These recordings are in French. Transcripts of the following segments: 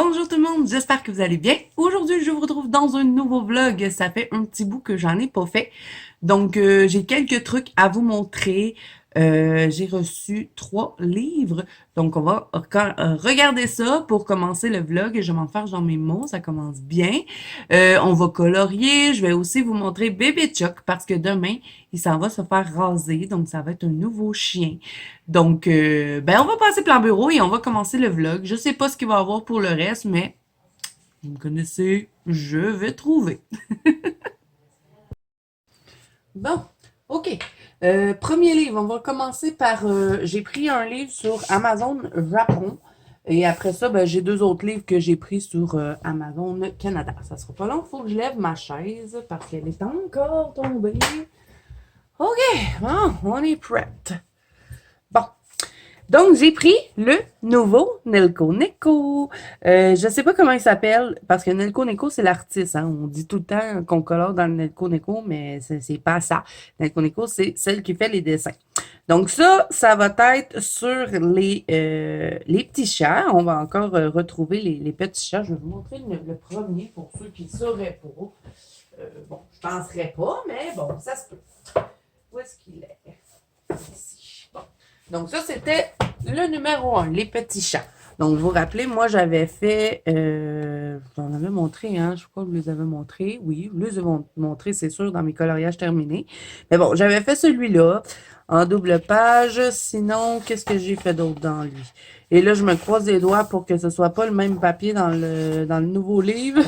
Bonjour tout le monde, j'espère que vous allez bien. Aujourd'hui, je vous retrouve dans un nouveau vlog. Ça fait un petit bout que j'en ai pas fait. Donc, j'ai quelques trucs à vous montrer. J'ai reçu 3 livres. Donc, on va regarder ça pour commencer le vlog. Je m'en faire dans mes mots, ça commence bien. On va colorier. Je vais aussi vous montrer bébé Chuck parce que demain, il s'en va se faire raser. Donc, ça va être un nouveau chien. Donc, on va passer plan bureau et on va commencer le vlog. Je sais pas ce qu'il va y avoir pour le reste, mais vous me connaissez, je vais trouver. Bon, OK. Premier livre, on va commencer par... j'ai pris un livre sur Amazon Japon. Et après ça, j'ai 2 autres livres que j'ai pris sur Amazon Canada. Ça sera pas long, il faut que je lève ma chaise parce qu'elle est encore tombée. OK, bon, on est prête. Bon, donc, j'ai pris le nouveau Nelko Neko. Je sais pas comment il s'appelle, parce que Nelko Neko, c'est l'artiste. Hein. On dit tout le temps qu'on colore dans le Nelko Neko, mais c'est pas ça. Nelko Neko, c'est celle qui fait les dessins. Donc ça va être sur les petits chats. On va encore retrouver les petits chats. Je vais vous montrer le premier pour ceux qui ne sauraient pas. Bon, je penserais pas, mais bon, ça se peut. Où est-ce qu'il est? Ici. Bon. Donc ça, c'était le numéro 1, les petits chats. Donc, vous vous rappelez, moi, j'avais fait... j'en avais montré, hein? Je crois que je les avais montrés. Oui, je les ai montrés, c'est sûr, dans mes coloriages terminés. Mais bon, j'avais fait celui-là en double page. Sinon, qu'est-ce que j'ai fait d'autre dans lui? Et là, je me croise les doigts pour que ce soit pas le même papier dans le nouveau livre.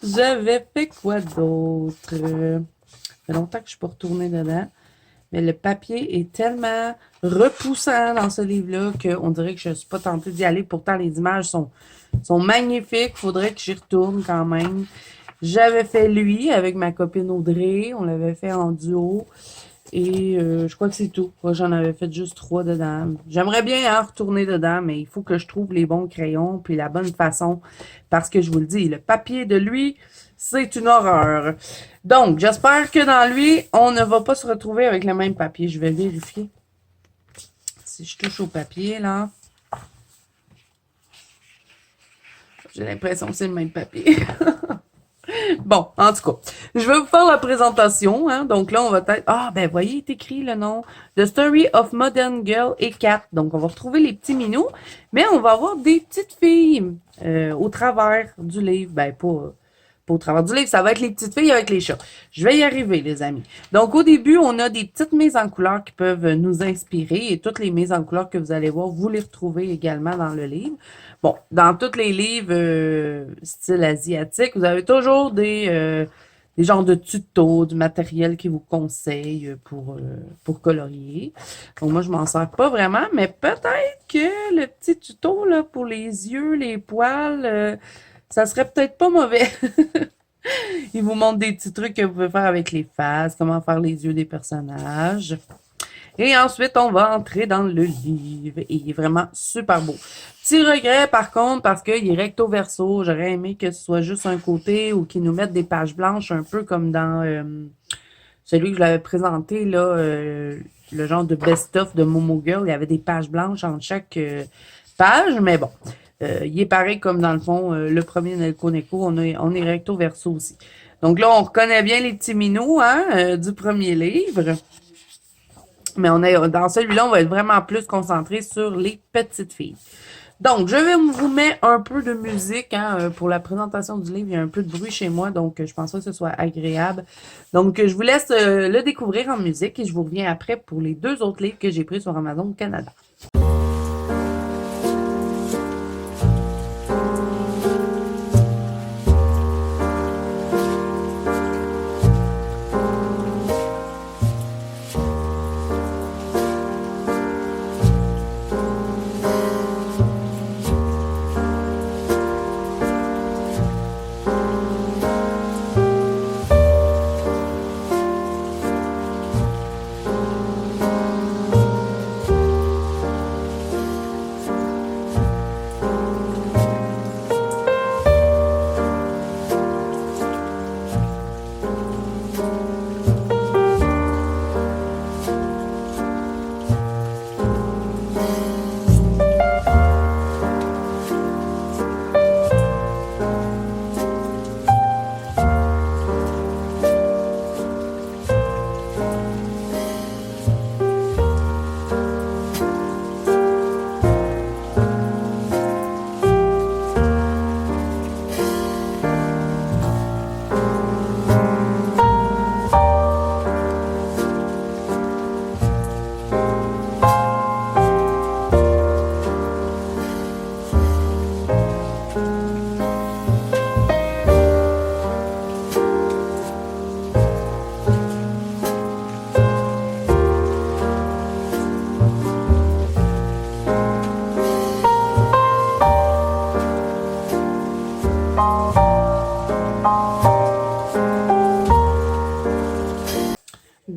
J'avais fait quoi d'autre? Ça fait longtemps que je suis pas retournée dedans. Mais le papier est tellement repoussant dans ce livre-là qu'on dirait que je ne suis pas tentée d'y aller. Pourtant, les images sont magnifiques. Il faudrait que j'y retourne quand même. J'avais fait lui avec ma copine Audrey. On l'avait fait en duo. Et je crois que c'est tout. Moi, j'en avais fait juste 3 dedans. J'aimerais bien retourner dedans, mais il faut que je trouve les bons crayons puis la bonne façon. Parce que je vous le dis, le papier de lui, c'est une horreur. Donc, j'espère que dans lui, on ne va pas se retrouver avec le même papier. Je vais vérifier. Si je touche au papier, là. J'ai l'impression que c'est le même papier. Bon, en tout cas, je vais vous faire la présentation. Hein. Donc là, on va être... Ah, voyez, il est écrit le nom. The Story of Modern Girl et Cat. Donc, on va retrouver les petits minous, mais on va avoir des petites filles au travers du livre. Pas au travers du livre, ça va être les petites filles avec les chats. Je vais y arriver, les amis. Donc, au début, on a des petites mises en couleur qui peuvent nous inspirer et toutes les mises en couleur que vous allez voir, vous les retrouvez également dans le livre. Bon, dans tous les livres style asiatique, vous avez toujours des genres de tutos, du matériel qui vous conseille pour colorier. Donc, moi, je m'en sers pas vraiment, mais peut-être que le petit tuto là, pour les yeux, les poils, ça serait peut-être pas mauvais. Il vous montre des petits trucs que vous pouvez faire avec les faces, comment faire les yeux des personnages. Et ensuite, on va entrer dans le livre. Et il est vraiment super beau. Petit regret, par contre, parce qu'il est recto verso. J'aurais aimé que ce soit juste un côté ou qu'ils nous mettent des pages blanches, un peu comme dans celui que je l'avais présenté, là, le genre de best-of de Momo Girl. Il y avait des pages blanches entre chaque page, mais bon. Il est pareil comme dans le fond, le premier Nelko Neko, on est recto verso aussi. Donc là, on reconnaît bien les petits minous du premier livre. Mais dans celui-là, on va être vraiment plus concentré sur les petites filles. Donc, je vais vous mettre un peu de musique pour la présentation du livre. Il y a un peu de bruit chez moi, donc je pense pas que ce soit agréable. Donc, je vous laisse le découvrir en musique et je vous reviens après pour les 2 autres livres que j'ai pris sur Amazon Canada.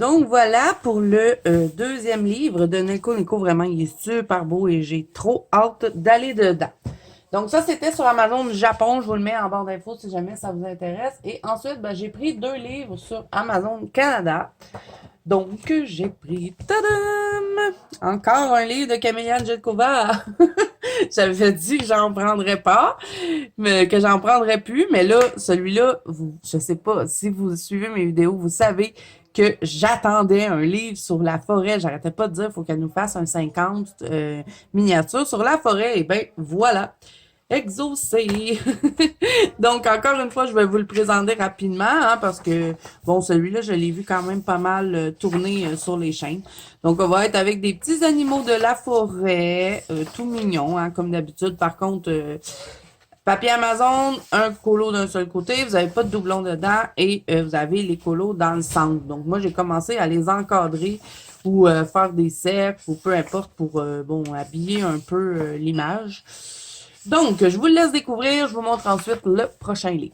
Donc voilà pour le deuxième livre de Nico. Nico, vraiment, il est super beau et j'ai trop hâte d'aller dedans. Donc ça, c'était sur Amazon Japon. Je vous le mets en barre d'infos si jamais ça vous intéresse. Et ensuite, ben, j'ai pris 2 livres sur Amazon Canada. Donc, j'ai pris, tadam! Encore un livre de Camélia Angelkova. J'avais dit que j'en prendrais pas, mais que j'en prendrais plus. Mais là, celui-là, je sais pas, si vous suivez mes vidéos, vous savez que j'attendais un livre sur la forêt. J'arrêtais pas de dire, faut qu'elle nous fasse un 50 miniatures sur la forêt. Et ben, voilà. Exaucé. Donc, encore une fois, je vais vous le présenter rapidement, hein, parce que, bon, celui-là, je l'ai vu quand même pas mal tourner sur les chaînes. Donc, on va être avec des petits animaux de la forêt, tout mignons, hein, comme d'habitude. Par contre, papier Amazon, un colo d'un seul côté, vous n'avez pas de doublon dedans et vous avez les colos dans le centre. Donc, moi, j'ai commencé à les encadrer ou faire des cercles ou peu importe pour, bon, habiller un peu l'image. Donc, je vous le laisse découvrir. Je vous montre ensuite le prochain livre.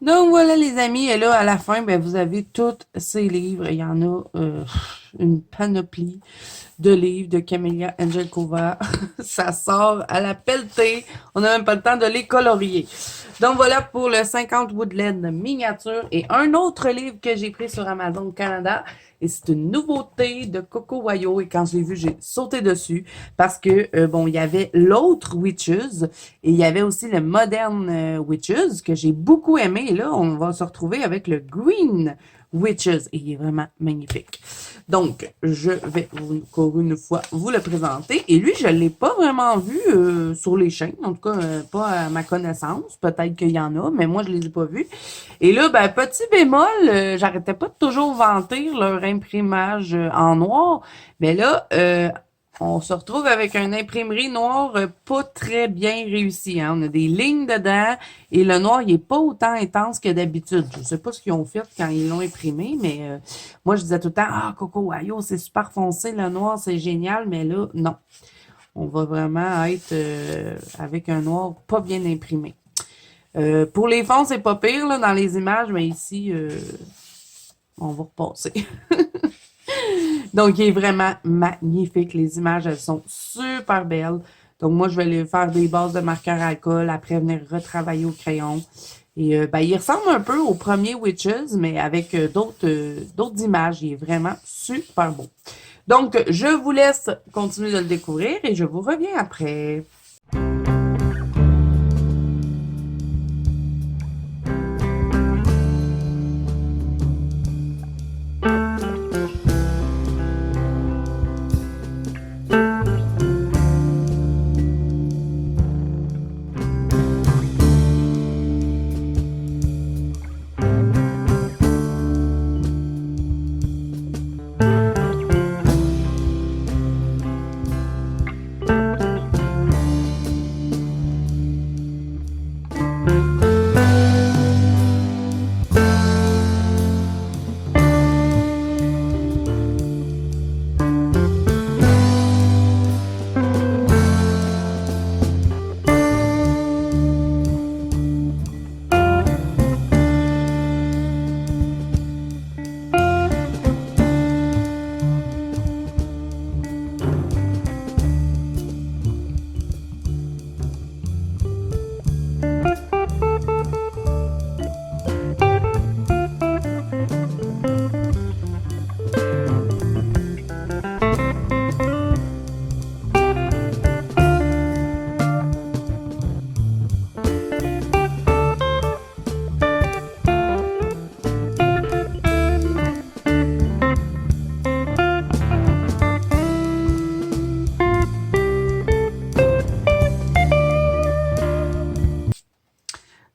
Donc voilà les amis, et là à la fin, ben, vous avez tous ces livres. Il y en a une panoplie de livres de Camélia Angelkova. Ça sort à la pelletée. On n'a même pas le temps de les colorier. Donc voilà pour le 50 Woodland miniature et un autre livre que j'ai pris sur Amazon Canada. Et c'est une nouveauté de Coco Wayo. Et quand je l'ai vu, j'ai sauté dessus parce que, bon, il y avait l'autre Witches et il y avait aussi le Modern Witches que j'ai beaucoup aimé. Et là, on va se retrouver avec le Green Witches. Et il est vraiment magnifique. Donc, je vais encore une fois vous le présenter. Et lui, je ne l'ai pas vraiment vu sur les chaînes. En tout cas, pas à ma connaissance. Peut-être qu'il y en a, mais moi, je ne les ai pas vus. Et là, ben, petit bémol, j'arrêtais pas de toujours vanter leur imprimage en noir. Mais là, on se retrouve avec une imprimerie noire pas très bien réussie. Hein. On a des lignes dedans et le noir, il est pas autant intense que d'habitude. Je sais pas ce qu'ils ont fait quand ils l'ont imprimé, mais moi, je disais tout le temps, ah, Coco Wayo, c'est super foncé, le noir, c'est génial, mais là, non. On va vraiment être avec un noir pas bien imprimé. Pour les fonds, c'est pas pire là, dans les images, mais ici, on va repasser. Donc, il est vraiment magnifique. Les images, elles sont super belles. Donc, moi, je vais aller faire des bases de marqueur à alcool, après venir retravailler au crayon. Et ben, il ressemble un peu au premier Witches, mais avec d'autres images. Il est vraiment super beau. Donc, je vous laisse continuer de le découvrir et je vous reviens après.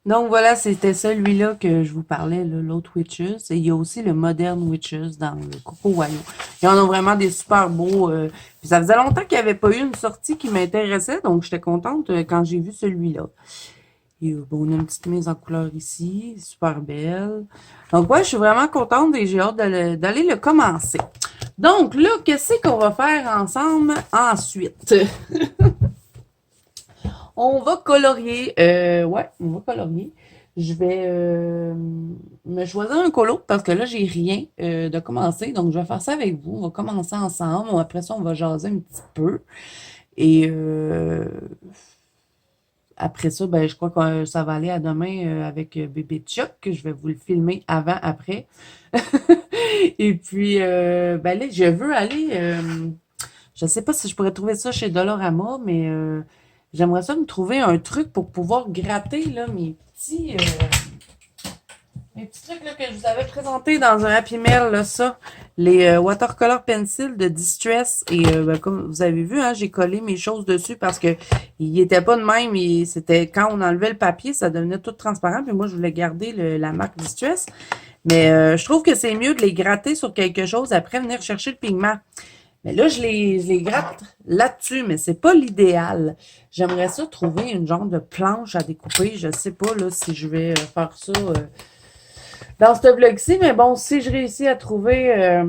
Donc voilà, c'était celui-là que je vous parlais, l'autre Witches. Et il y a aussi le Modern Witches dans le Coco Wayo. Il y en a vraiment des super beaux. Puis ça faisait longtemps qu'il n'y avait pas eu une sortie qui m'intéressait, donc j'étais contente quand j'ai vu celui-là. Et bon, on a une petite mise en couleur ici, super belle. Donc ouais, je suis vraiment contente et j'ai hâte d'aller le commencer. Donc là, qu'est-ce qu'on va faire ensemble ensuite? On va colorier. Ouais, on va colorier. Je vais me choisir un colo parce que là, j'ai rien de commencer. Donc, je vais faire ça avec vous. On va commencer ensemble. Après ça, on va jaser un petit peu. Et après ça, ben, je crois que ça va aller à demain avec bébé Chuck. Je vais vous le filmer avant, après. Et puis, ben là, je veux aller. Je sais pas si je pourrais trouver ça chez Dollarama, mais j'aimerais ça me trouver un truc pour pouvoir gratter là, mes petits trucs là, que je vous avais présentés dans un Happy Mail, là, ça. Les watercolor pencil de Distress. Et ben, comme vous avez vu, hein, j'ai collé mes choses dessus parce que il était pas de même. C'était quand on enlevait le papier, ça devenait tout transparent. Puis moi, je voulais garder la marque Distress. Mais je trouve que c'est mieux de les gratter sur quelque chose après venir chercher le pigment. Mais là, je les gratte là-dessus, mais c'est pas l'idéal. J'aimerais ça trouver une genre de planche à découper. Je sais pas là si je vais faire ça dans ce vlog-ci, mais bon, si je réussis à trouver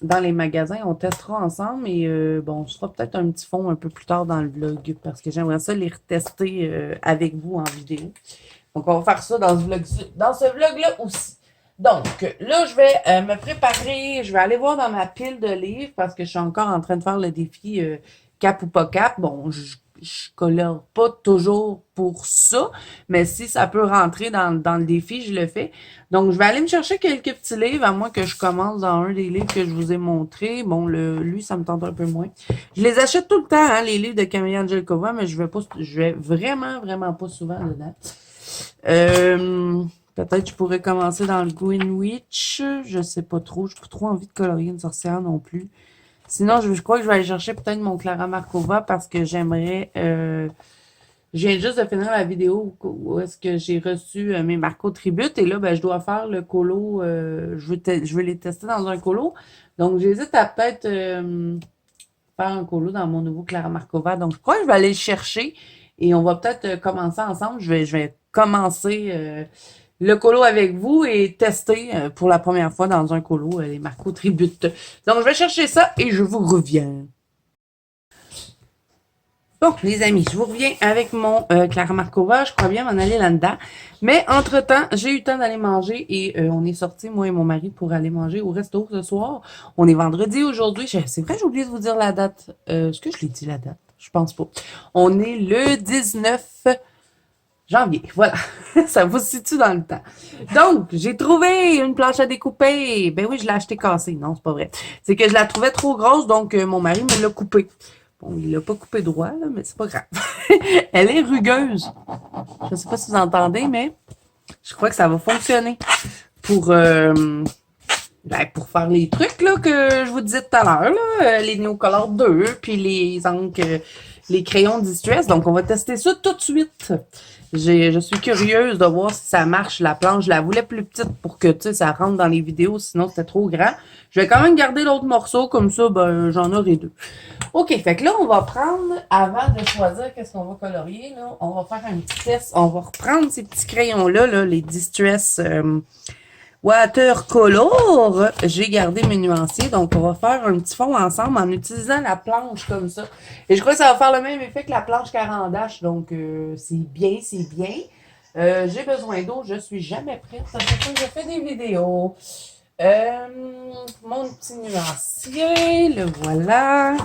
dans les magasins, on testera ensemble et bon, on se fera peut-être un petit fond un peu plus tard dans le vlog parce que j'aimerais ça les retester avec vous en vidéo. Donc, on va faire ça dans ce vlog-là aussi. Donc, là, je vais me préparer. Je vais aller voir dans ma pile de livres parce que je suis encore en train de faire le défi cap ou pas cap. Bon, je colore pas toujours pour ça, mais si ça peut rentrer dans le défi, je le fais. Donc, je vais aller me chercher quelques petits livres, à moins que je commence dans un des livres que je vous ai montré. Bon, lui, ça me tente un peu moins. Je les achète tout le temps, hein, les livres de Camilla Angelkova, mais je vais vraiment, vraiment pas souvent dedans. Peut-être je pourrais commencer dans le Greenwich. Je sais pas trop. Je n'ai pas trop envie de colorier une sorcière non plus. Sinon, je crois que je vais aller chercher peut-être mon Clara Markova parce que j'aimerais... je viens juste de finir la vidéo où est-ce que j'ai reçu mes Marco Tribute. Et là, ben, je dois faire le colo. Je veux les tester dans un colo. Donc, j'hésite à peut-être faire un colo dans mon nouveau Clara Markova. Donc, je crois que je vais aller le chercher. Et on va peut-être commencer ensemble. Je vais commencer le colo avec vous et tester pour la première fois dans un colo les Marco Tribute. Donc, je vais chercher ça et je vous reviens. Bon, les amis, je vous reviens avec mon Clara Markova. Je crois bien m'en aller là-dedans. Mais entre-temps, j'ai eu le temps d'aller manger et on est sortis, moi et mon mari, pour aller manger au resto ce soir. On est vendredi aujourd'hui. C'est vrai, j'ai oublié de vous dire la date. Est-ce que je l'ai dit la date? Je pense pas. On est le 19 janvier. Voilà. Ça vous situe dans le temps. Donc, j'ai trouvé une planche à découper. Ben oui, je l'ai acheté cassée. Non, c'est pas vrai. C'est que je la trouvais trop grosse, donc mon mari me l'a coupée. Bon, il l'a pas coupé droit, là, mais c'est pas grave. Elle est rugueuse. Je sais pas si vous entendez, mais je crois que ça va fonctionner pour, pour faire les trucs là, que je vous disais tout à l'heure, les Neocolor 2, puis les encres, les crayons Distress. Donc, on va tester ça tout de suite. Je suis curieuse de voir si ça marche, la planche. Je la voulais plus petite pour que, tu sais, ça rentre dans les vidéos, sinon c'était trop grand. Je vais quand même garder l'autre morceau, comme ça, ben, j'en aurai deux. OK, fait que là, on va prendre, avant de choisir qu'est-ce qu'on va colorier, là, on va faire un petit test. On va reprendre ces petits crayons-là, là, les Distress Watercolor. J'ai gardé mes nuanciers, donc on va faire un petit fond ensemble en utilisant la planche comme ça. Et je crois que ça va faire le même effet que la planche Carandache, donc c'est bien, c'est bien. J'ai besoin d'eau, je suis jamais prête. Ça fait que je fais des vidéos. Mon petit nuancier, le voilà.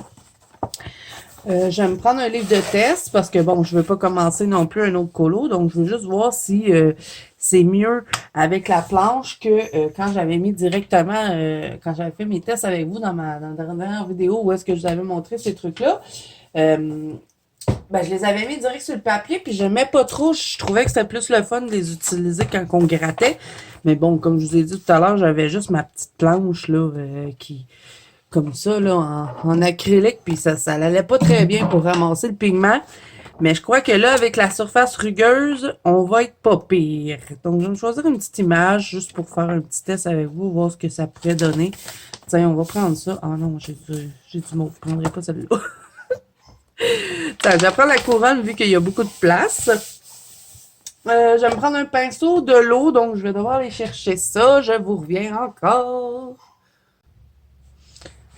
Je vais me prendre un livre de test parce que bon, je veux pas commencer non plus un autre colo, donc je veux juste voir si c'est mieux avec la planche que quand j'avais mis directement, quand j'avais fait mes tests avec vous dans la dernière vidéo où est-ce que je vous avais montré ces trucs-là. Ben, je les avais mis direct sur le papier, puis j'aimais pas trop. Je trouvais que c'était plus le fun de les utiliser quand on grattait. Mais bon, comme je vous ai dit tout à l'heure, j'avais juste ma petite planche là qui comme ça, là, en acrylique, puis ça l'allait pas très bien pour ramasser le pigment. Mais je crois que là, avec la surface rugueuse, on va être pas pire. Donc, je vais choisir une petite image juste pour faire un petit test avec vous, voir ce que ça pourrait donner. Tiens, on va prendre ça. Ah non, j'ai du mauve. Je ne prendrai pas celle-là. Tiens, je vais prendre la couronne vu qu'il y a beaucoup de place. Je vais me prendre un pinceau, de l'eau, donc je vais devoir aller chercher ça. Je vous reviens encore.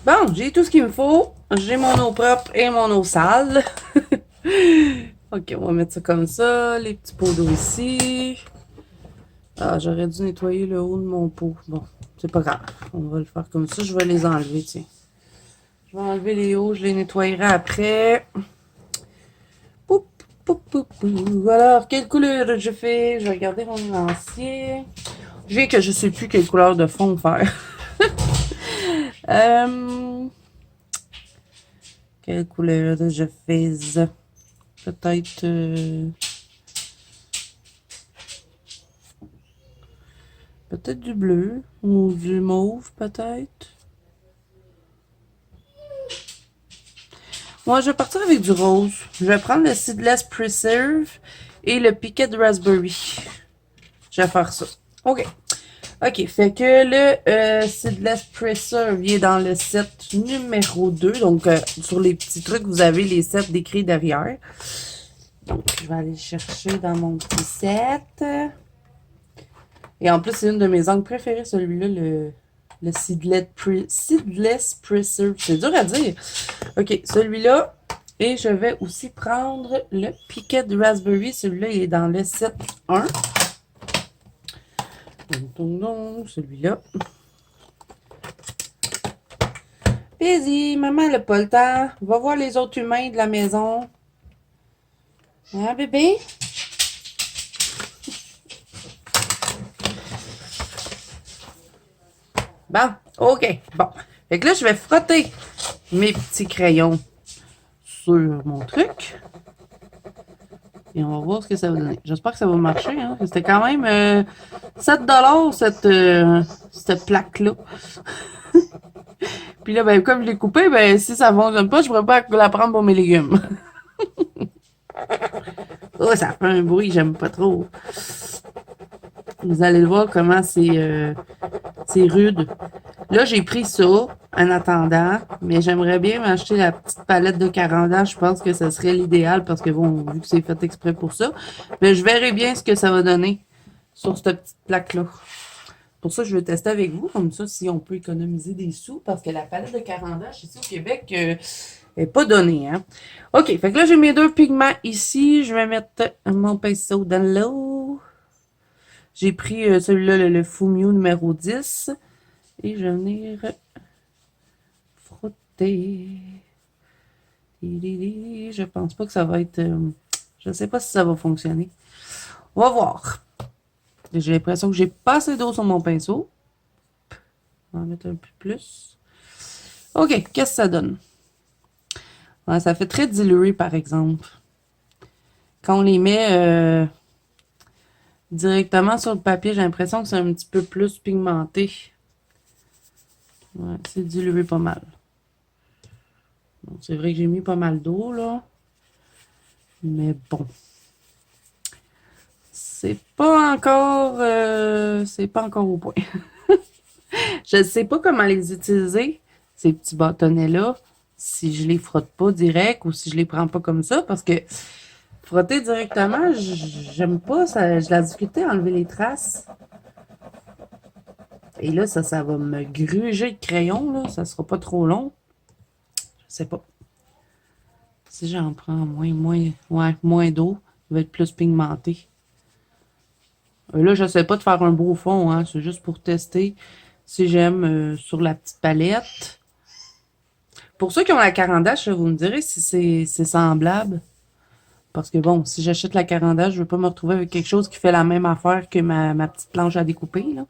Bon, j'ai tout ce qu'il me faut. J'ai mon eau propre et mon eau sale. Ok, on va mettre ça comme ça. Les petits pots d'eau ici. Ah, j'aurais dû nettoyer le haut de mon pot. Bon, c'est pas grave. On va le faire comme ça. Je vais les enlever, tiens. Je vais enlever les hauts. Je les nettoyerai après. Poup, poup, poup, poup. Alors, quelle couleur je fais? Je vais regarder mon lancier. Je viens que je sais plus quelle couleur de fond faire. Quelle couleur je fais? Peut-être... peut-être du bleu ou du mauve, peut-être. Moi, je vais partir avec du rose. Je vais prendre le Seedless Preserve et le Piquet Raspberry. Je vais faire ça. OK. OK, fait que le Seedless Preserve, il est dans le set numéro 2. Donc, sur les petits trucs, vous avez les sets décrits derrière. Donc, je vais aller le chercher dans mon petit set. Et en plus, c'est une de mes angles préférées, celui-là, le Seedless Preserve. C'est dur à dire. OK, celui-là. Et je vais aussi prendre le Piquet Raspberry. Celui-là, il est dans le set 1. Celui-là. Vas-y, maman, elle n'a pas le temps. Va voir les autres humains de la maison. Hein, bébé? Bon, OK. Bon. Fait que là, je vais frotter mes petits crayons sur mon truc. Et on va voir ce que ça va donner. J'espère que ça va marcher. Hein? C'était quand même 7$ cette plaque-là. Puis là, ben, comme je l'ai coupé, ben, si ça ne fonctionne pas, je ne pourrais pas la prendre pour mes légumes. Oh, ça fait un bruit, j'aime pas trop. Vous allez le voir comment c'est rude. Là, j'ai pris ça en attendant, mais j'aimerais bien m'acheter la petite palette de carandache. Je pense que ça serait l'idéal parce que, bon, vu que c'est fait exprès pour ça, mais je verrai bien ce que ça va donner sur cette petite plaque-là. Pour ça, je vais tester avec vous, comme ça, si on peut économiser des sous, parce que la palette de carandache ici au Québec n'est pas donnée. Hein? OK, fait que là, j'ai mes deux pigments ici. Je vais mettre mon pinceau dans l'eau. J'ai pris celui-là, le Fumio numéro 10. Et je vais venir frotter. Je pense pas que ça va être... je sais pas si ça va fonctionner. On va voir. J'ai l'impression que j'ai pas assez d'eau sur mon pinceau. On va en mettre un peu plus. OK, qu'est-ce que ça donne? Ouais, ça fait très dilué, par exemple. Quand on les met directement sur le papier, j'ai l'impression que c'est un petit peu plus pigmenté. Ouais, c'est dilué pas mal. Bon, c'est vrai que j'ai mis pas mal d'eau, là. Mais bon. C'est pas encore au point. Je ne sais pas comment les utiliser, ces petits bâtonnets-là, si je les frotte pas direct ou si je les prends pas comme ça, parce que frotter directement, j'aime pas, j'ai la difficulté à enlever les traces. Et là, ça va me gruger le crayon, là, ça sera pas trop long. Je sais pas. Si j'en prends moins d'eau, il va être plus pigmenté. Là, je sais pas de faire un beau fond, hein, c'est juste pour tester si j'aime sur la petite palette. Pour ceux qui ont la carandache, vous me direz si c'est semblable. Parce que bon, si j'achète la carandache, je veux pas me retrouver avec quelque chose qui fait la même affaire que ma petite planche à découper. Là.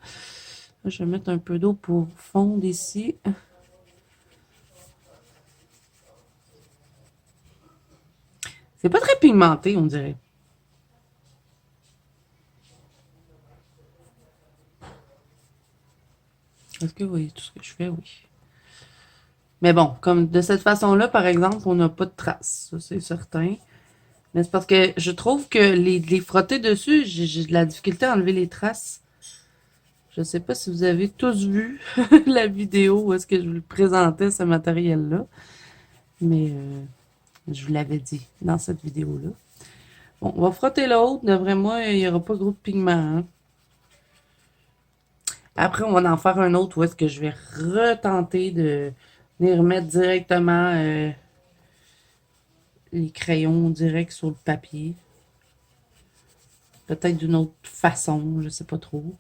Là, je vais mettre un peu d'eau pour fondre ici. C'est pas très pigmenté, on dirait. Est-ce que vous voyez tout ce que je fais? Oui. Mais bon, comme de cette façon-là, par exemple, on n'a pas de traces. Ça, c'est certain. Mais c'est parce que je trouve que les frotter dessus, j'ai de la difficulté à enlever les traces. Je sais pas si vous avez tous vu la vidéo où est-ce que je vous présentais ce matériel-là. Mais je vous l'avais dit dans cette vidéo-là. Bon, on va frotter l'autre. D'après moi, il n'y aura pas gros de pigment. Hein. Après, on va en faire un autre où est-ce que je vais retenter de venir remettre directement les crayons direct sur le papier. Peut-être d'une autre façon, je sais pas trop.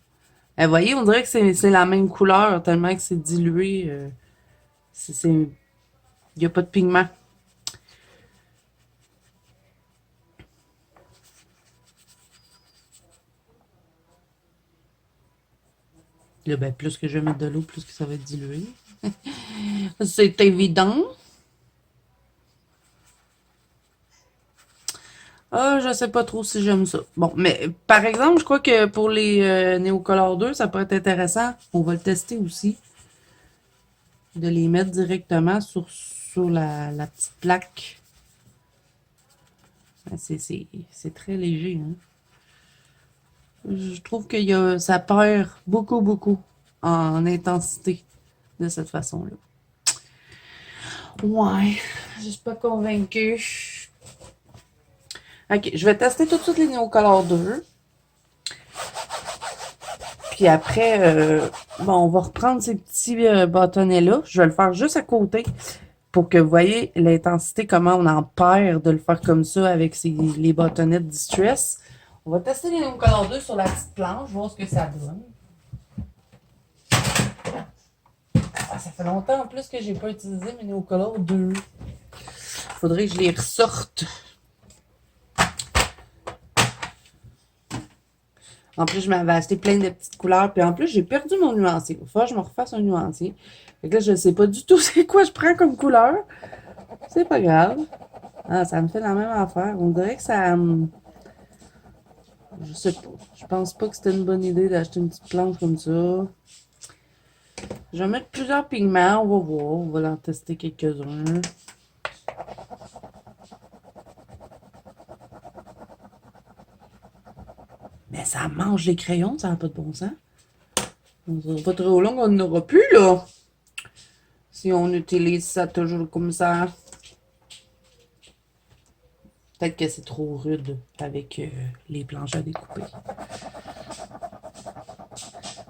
Vous voyez, on dirait que c'est la même couleur tellement que c'est dilué. Il n'y a pas de pigment. Là, ben, plus que je vais mettre de l'eau, plus que ça va être dilué. C'est évident. Ah, je sais pas trop si j'aime ça. Bon, mais par exemple, je crois que pour les Neocolor 2, ça pourrait être intéressant. On va le tester aussi. De les mettre directement sur la petite plaque. C'est très léger. Hein? Je trouve que ça perd beaucoup, beaucoup en intensité de cette façon-là. Ouais, je suis pas convaincue. Ok, je vais tester tout de suite les Neocolor 2. Puis après, bon, on va reprendre ces petits bâtonnets-là. Je vais le faire juste à côté pour que vous voyez l'intensité, comment on en perd de le faire comme ça avec les bâtonnets de Distress. On va tester les Neocolor 2 sur la petite planche, voir ce que ça donne. Ah, ça fait longtemps en plus que j'ai pas utilisé mes Neocolor 2. Faudrait que je les ressorte. En plus, je m'avais acheté plein de petites couleurs. Puis en plus, j'ai perdu mon nuancier. Il faut que je me refasse un nuancier. Fait que là, je sais pas du tout c'est quoi je prends comme couleur. C'est pas grave. Ah, ça me fait la même affaire. On dirait que ça... je sais pas. Je pense pas que c'était une bonne idée d'acheter une petite planche comme ça. Je vais mettre plusieurs pigments. On va voir. On va en tester quelques-uns. Mais ça mange les crayons. Ça n'a pas de bon sens. On sera pas trop long. On n'en aura plus, là. Si on utilise ça toujours comme ça. Peut-être que c'est trop rude avec les planches à découper.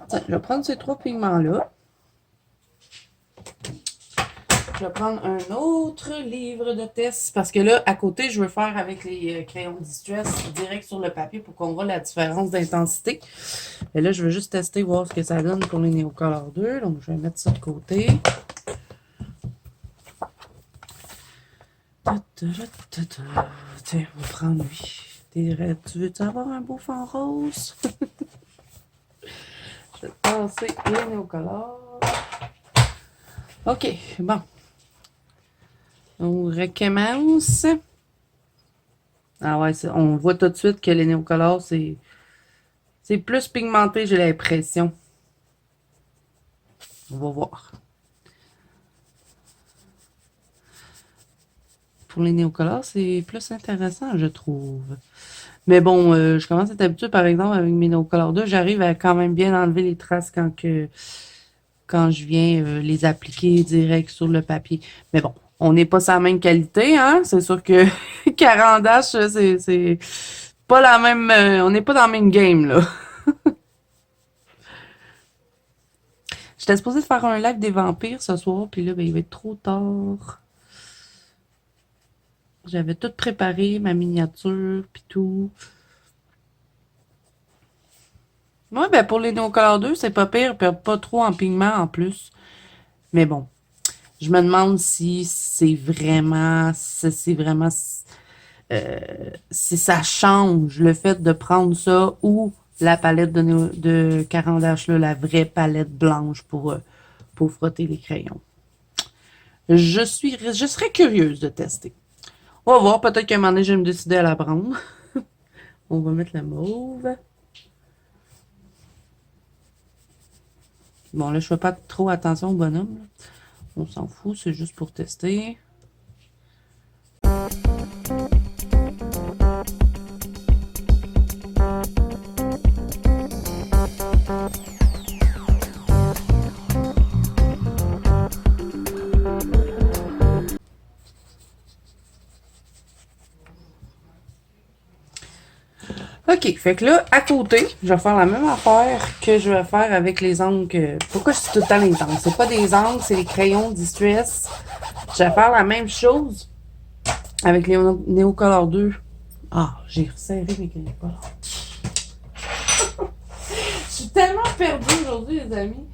Tiens, je vais prendre ces trois pigments-là. Je vais prendre un autre livre de test parce que là, à côté, je veux faire avec les crayons Distress direct sur le papier pour qu'on voit la différence d'intensité. Et là, je veux juste tester, voir ce que ça donne pour les Neocolor 2. Donc, je vais mettre ça de côté. Tiens, on va prendre lui. Tu veux-tu avoir un beau fond rose? Je vais passer les Neocolor. OK, bon. On recommence. Ah ouais, on voit tout de suite que les Neocolor, c'est plus pigmenté, j'ai l'impression. On va voir. Pour les Neocolor, c'est plus intéressant, je trouve. Mais bon, je commence à être habituée, par exemple, avec mes Neocolor 2, j'arrive à quand même bien enlever les traces quand je viens les appliquer direct sur le papier. Mais bon, on n'est pas sur la même qualité, hein? C'est sûr que Carandache, c'est pas la même... on n'est pas dans le même game, là. J'étais supposée faire un live des vampires ce soir, puis là, ben, il va être trop tard. J'avais tout préparé, ma miniature, puis tout. Ouais, ben pour les Neocolor 2, c'est pas pire, puis pas trop en pigment en plus. Mais bon, je me demande si si ça change le fait de prendre ça ou la palette de Carandache, là, la vraie palette blanche pour frotter les crayons. Je serais curieuse de tester. On va voir, peut-être qu'à un moment donné, je vais me décider à la prendre. On va mettre la mauve. Bon, là, je fais pas trop attention au bonhomme. Là. On s'en fout, c'est juste pour tester. OK, fait que là, à côté, je vais faire la même affaire que je vais faire avec les encres. Pourquoi je dis tout le temps les encres? C'est pas des encres, c'est les crayons Distress. Je vais faire la même chose avec les Neocolor 2. Ah, j'ai resserré mes Neocolor. Je suis tellement perdue aujourd'hui, les amis.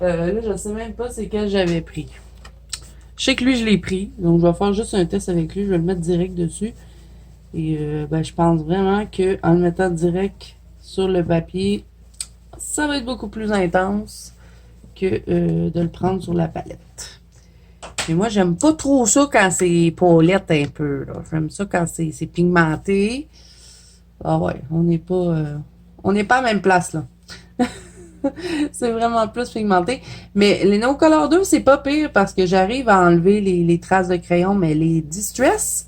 Là, je sais même pas c'est quel j'avais pris. Je sais que lui, je l'ai pris. Donc, je vais faire juste un test avec lui. Je vais le mettre direct dessus. Et ben, je pense vraiment qu'en le mettant direct sur le papier, ça va être beaucoup plus intense que de le prendre sur la palette. Et moi, j'aime pas trop ça quand c'est paulette un peu. J'aime ça quand c'est pigmenté. Ah ouais, on n'est pas à la même place là. C'est vraiment plus pigmenté. Mais les No Color 2, c'est pas pire parce que j'arrive à enlever les traces de crayon, mais les Distress,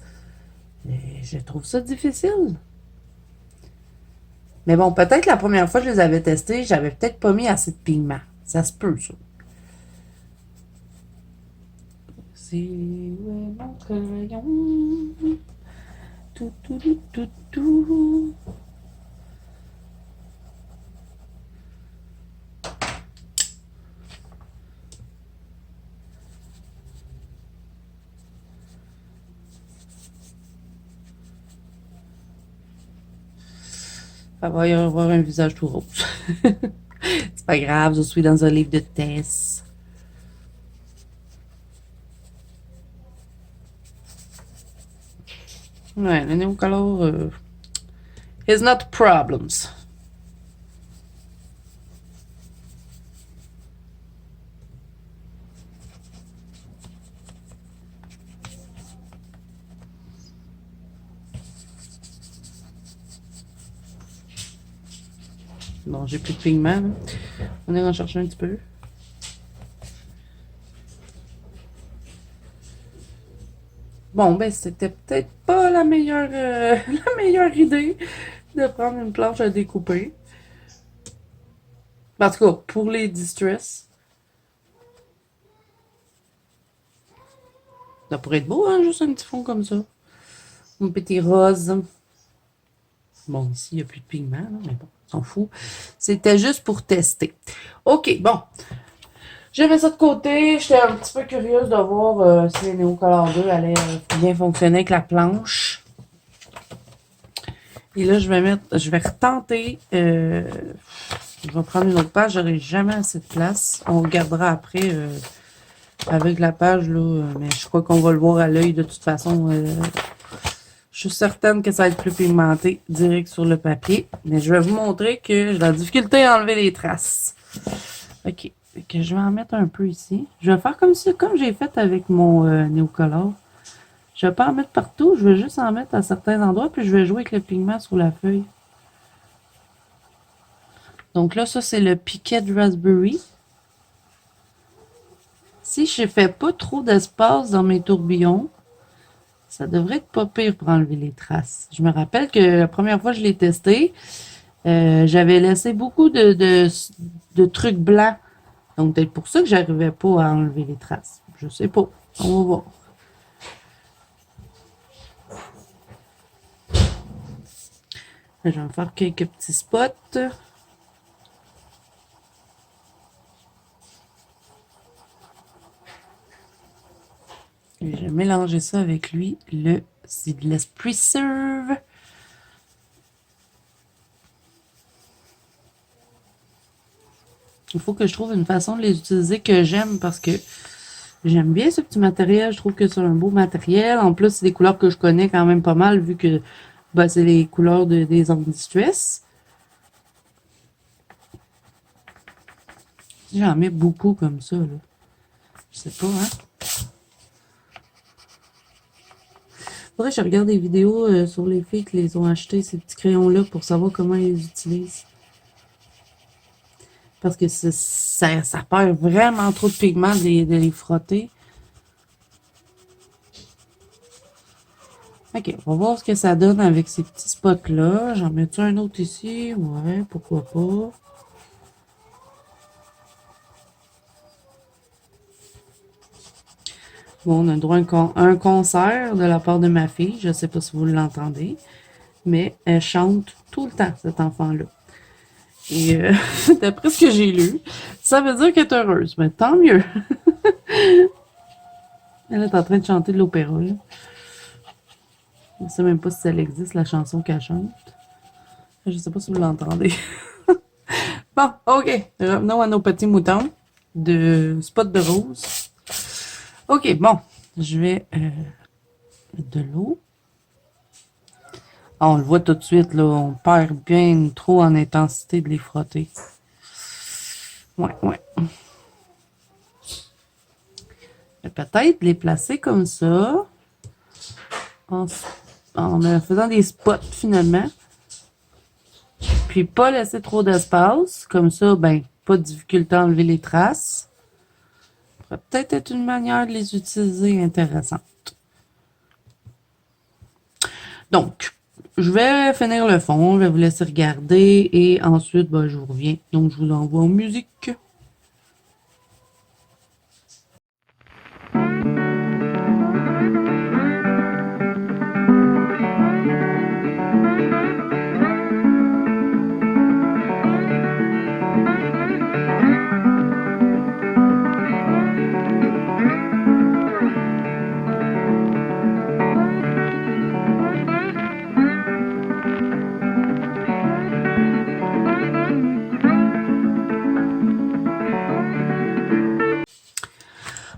je trouve ça difficile. Mais bon, peut-être la première fois que je les avais testés, j'avais peut-être pas mis assez de pigment. Ça se peut, ça. C'est où est mon crayon? Tout, tout, tout, tout, tout. Ça va y avoir un visage tout rose. C'est pas grave, je suis dans un livre de tests. Ouais, le Neocolor is not problems. Bon, j'ai plus de pigment. Là. On est en chercher un petit peu. Bon, ben, c'était peut-être pas la meilleure, la meilleure idée de prendre une planche à découper. En tout cas, pour les distress. Ça pourrait être beau, hein, juste un petit fond comme ça. Un petit rose. Bon, ici, il n'y a plus de pigment, là, mais bon, on s'en fout. C'était juste pour tester. OK, bon. J'ai mis ça de côté. J'étais un petit peu curieuse de voir si les Neocolor 2 allaient bien fonctionner avec la planche. Et là, je vais retenter. Je vais prendre une autre page. J'aurai jamais assez de place. On regardera après avec la page, là. Mais je crois qu'on va le voir à l'œil de toute façon. Je suis certaine que ça va être plus pigmenté direct sur le papier. Mais je vais vous montrer que j'ai la difficulté à enlever les traces. OK. Que je vais en mettre un peu ici. Je vais faire comme ça, comme j'ai fait avec mon Neocolor. Je vais pas en mettre partout. Je vais juste en mettre à certains endroits. Puis je vais jouer avec le pigment sur la feuille. Donc là, ça, c'est le piquet de raspberry. Si je fais pas trop d'espace dans mes tourbillons, ça devrait être pas pire pour enlever les traces. Je me rappelle que la première fois que je l'ai testé, j'avais laissé beaucoup de trucs blancs. Donc, peut-être pour ça que j'arrivais pas à enlever les traces. Je sais pas. On va voir. Je vais en faire quelques petits spots. Et je vais mélanger ça avec lui, c'est de l'esprit serve. Il faut que je trouve une façon de les utiliser que j'aime parce que j'aime bien ce petit matériel. Je trouve que c'est un beau matériel. En plus, c'est des couleurs que je connais quand même pas mal vu que ben, c'est les couleurs des Angry Distress. J'en mets beaucoup comme ça. Là. Je sais pas, hein. Faudrait que je regarde des vidéos sur les filles qui les ont achetés, ces petits crayons-là, pour savoir comment ils les utilisent. Parce que ça perd vraiment trop de pigments de les frotter. Ok, on va voir ce que ça donne avec ces petits spots-là. J'en mets-tu un autre ici? Ouais, pourquoi pas. Bon, on a droit à un concert de la part de ma fille. Je sais pas si vous l'entendez. mais elle chante tout le temps, cet enfant-là. Et d'après ce que j'ai lu, ça veut dire qu'elle est heureuse. Mais tant mieux. Elle est en train de chanter de l'opéra. Là. Je ne sais même pas si elle existe, la chanson qu'elle chante. Je ne sais pas si vous l'entendez. Bon, OK. Revenons à nos petits moutons de spot de rose. OK, bon. Je vais mettre de l'eau. Ah, on le voit tout de suite, là. On perd bien trop en intensité de les frotter. Ouais, ouais. Peut-être les placer comme ça. En, en faisant des spots, finalement. Puis pas laisser trop d'espace. Comme ça, ben, pas de difficulté à enlever les traces. Ça pourrait peut-être être une manière de les utiliser intéressante. Donc, je vais finir le fond, je vais vous laisser regarder et ensuite, ben, je vous reviens. Donc, je vous envoie en musique.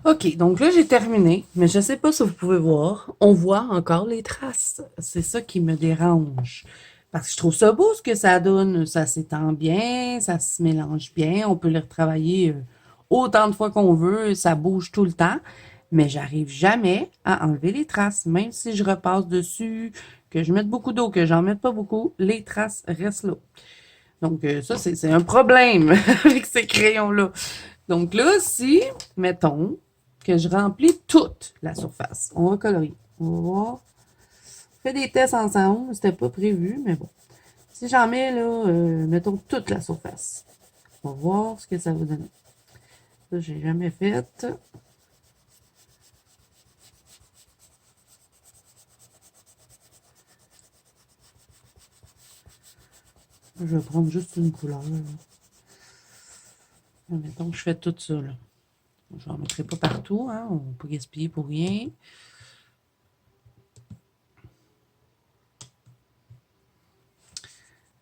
OK, donc là, j'ai terminé, mais je ne sais pas si vous pouvez voir, on voit encore les traces. C'est ça qui me dérange. Parce que je trouve ça beau ce que ça donne. Ça s'étend bien, ça se mélange bien, on peut les retravailler autant de fois qu'on veut, ça bouge tout le temps, mais j'arrive jamais à enlever les traces. Même si je repasse dessus, que je mette beaucoup d'eau, que j'en mette pas beaucoup, les traces restent là. Donc ça, c'est un problème avec ces crayons-là. Donc là, si, mettons, que je remplis toute la surface. On va colorier. On va voir. On fait des tests ensemble. C'était pas prévu, mais bon. Si j'en mets, là, mettons toute la surface. On va voir ce que ça va donner. Ça, j'ai jamais fait. Je vais prendre juste une couleur. Là. Mettons que je fais tout ça, là. Je n'en mettrai pas partout, hein. On peut gaspiller pour rien.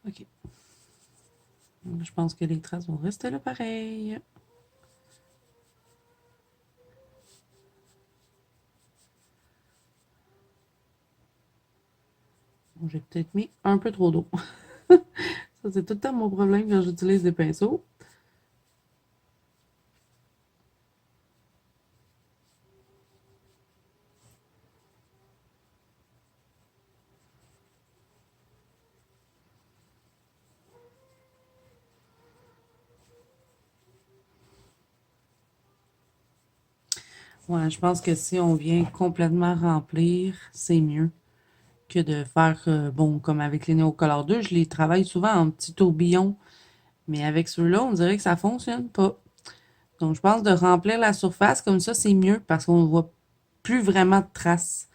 OK. Je pense que les traces vont rester là pareil. J'ai peut-être mis un peu trop d'eau. Ça, c'est tout le temps mon problème quand j'utilise des pinceaux. Ouais, je pense que si on vient complètement remplir, c'est mieux que de faire, bon, comme avec les Néocolor 2, je les travaille souvent en petits tourbillons, mais avec ceux-là, on dirait que ça fonctionne pas. Donc, je pense de remplir la surface comme ça, c'est mieux parce qu'on ne voit plus vraiment de traces.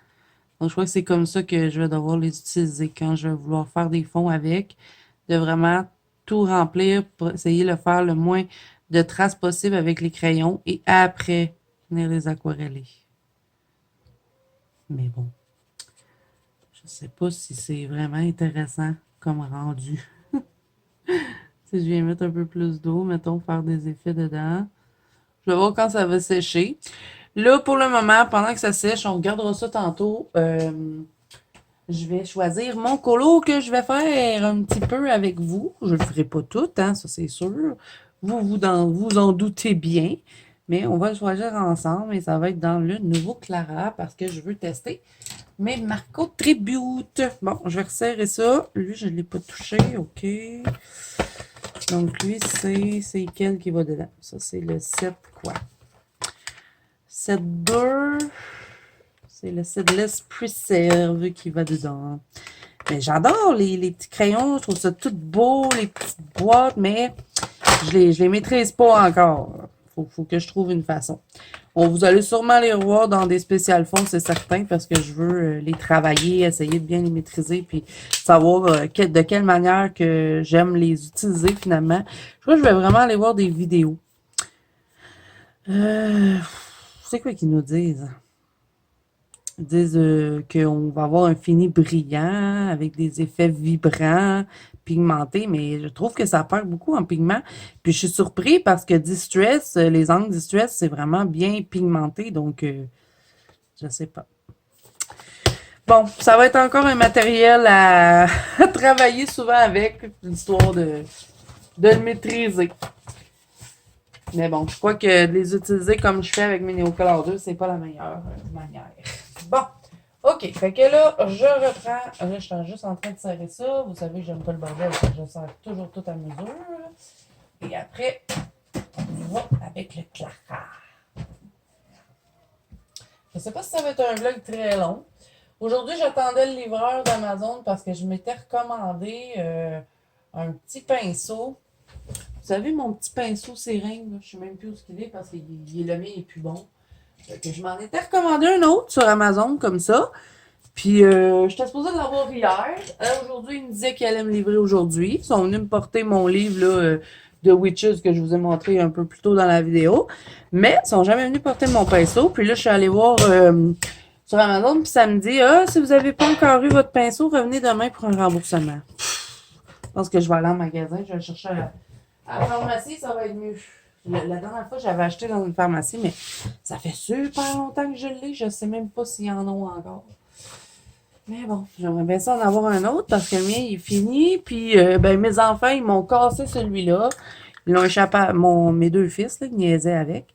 Donc, je crois que c'est comme ça que je vais devoir les utiliser quand je vais vouloir faire des fonds avec, de vraiment tout remplir pour essayer de faire le moins de traces possible avec les crayons et après venir les aquareller. Mais bon, je sais pas si c'est vraiment intéressant comme rendu. Si je viens mettre un peu plus d'eau, mettons, faire des effets dedans. Je vais voir quand ça va sécher. Là, pour le moment, pendant que ça sèche, on regardera ça tantôt. Je vais choisir mon colo que je vais faire un petit peu avec vous. Je ne le ferai pas tout, hein, ça c'est sûr. Vous en doutez bien. Mais on va le choisir ensemble et ça va être dans le nouveau Clara parce que je veux tester mes Marco Tribute. Bon, je vais resserrer ça. Lui, je ne l'ai pas touché. OK. Donc, lui, c'est quel qui va dedans? Ça, c'est le 7 quoi? 7-2. C'est le Seedless Preserve qui va dedans. Mais j'adore les petits crayons. Je trouve ça tout beau, les petites boîtes, mais je les maîtrise pas encore. Faut que je trouve une façon. Bon, vous allez sûrement les revoir dans des spéciales fonds, c'est certain, parce que je veux les travailler, essayer de bien les maîtriser, puis savoir de quelle manière que j'aime les utiliser finalement. Je crois que je vais vraiment aller voir des vidéos. C'est quoi qu'ils nous disent? Ils disent qu'on va avoir un fini brillant avec des effets vibrants, pigmentés, mais je trouve que ça perd beaucoup en pigment. Puis je suis surpris parce que Distress, les angles Distress, c'est vraiment bien pigmenté, donc je sais pas. Bon, ça va être encore un matériel à travailler souvent avec, l'histoire de le maîtriser. Mais bon, je crois que de les utiliser comme je fais avec mes Neocolor 2, c'est pas la meilleure manière. Bon, ok, fait que là, je reprends. Là, je suis juste en train de serrer ça. Vous savez, j'aime pas le bordel, je serre toujours tout à mesure. Et après, on va avec le Clara. Je sais pas si ça va être un vlog très long. Aujourd'hui, j'attendais le livreur d'Amazon parce que je m'étais recommandé un petit pinceau. Vous savez, mon petit pinceau sérine, je ne sais même plus où il est parce que le mien est plus bon. Que je m'en étais recommandé un autre sur Amazon comme ça. Puis, j'étais supposée de l'avoir hier. Aujourd'hui, ils me disaient qu'ils allaient me livrer aujourd'hui. Ils sont venus me porter mon livre là, de Witches que je vous ai montré un peu plus tôt dans la vidéo. Mais ils sont jamais venus porter mon pinceau. Puis là, je suis allée voir sur Amazon. Puis ça me dit, si vous n'avez pas encore eu votre pinceau, revenez demain pour un remboursement. Je pense que je vais aller en magasin. Je vais le chercher à la pharmacie, ça va être mieux. La dernière fois, j'avais acheté dans une pharmacie, mais ça fait super longtemps que je l'ai. Je ne sais même pas s'il y en a encore. Mais bon, j'aimerais bien ça en avoir un autre parce que le mien, il est fini. Puis, mes enfants, ils m'ont cassé celui-là. Ils l'ont échappé à mes deux fils, là, qui niaisaient avec.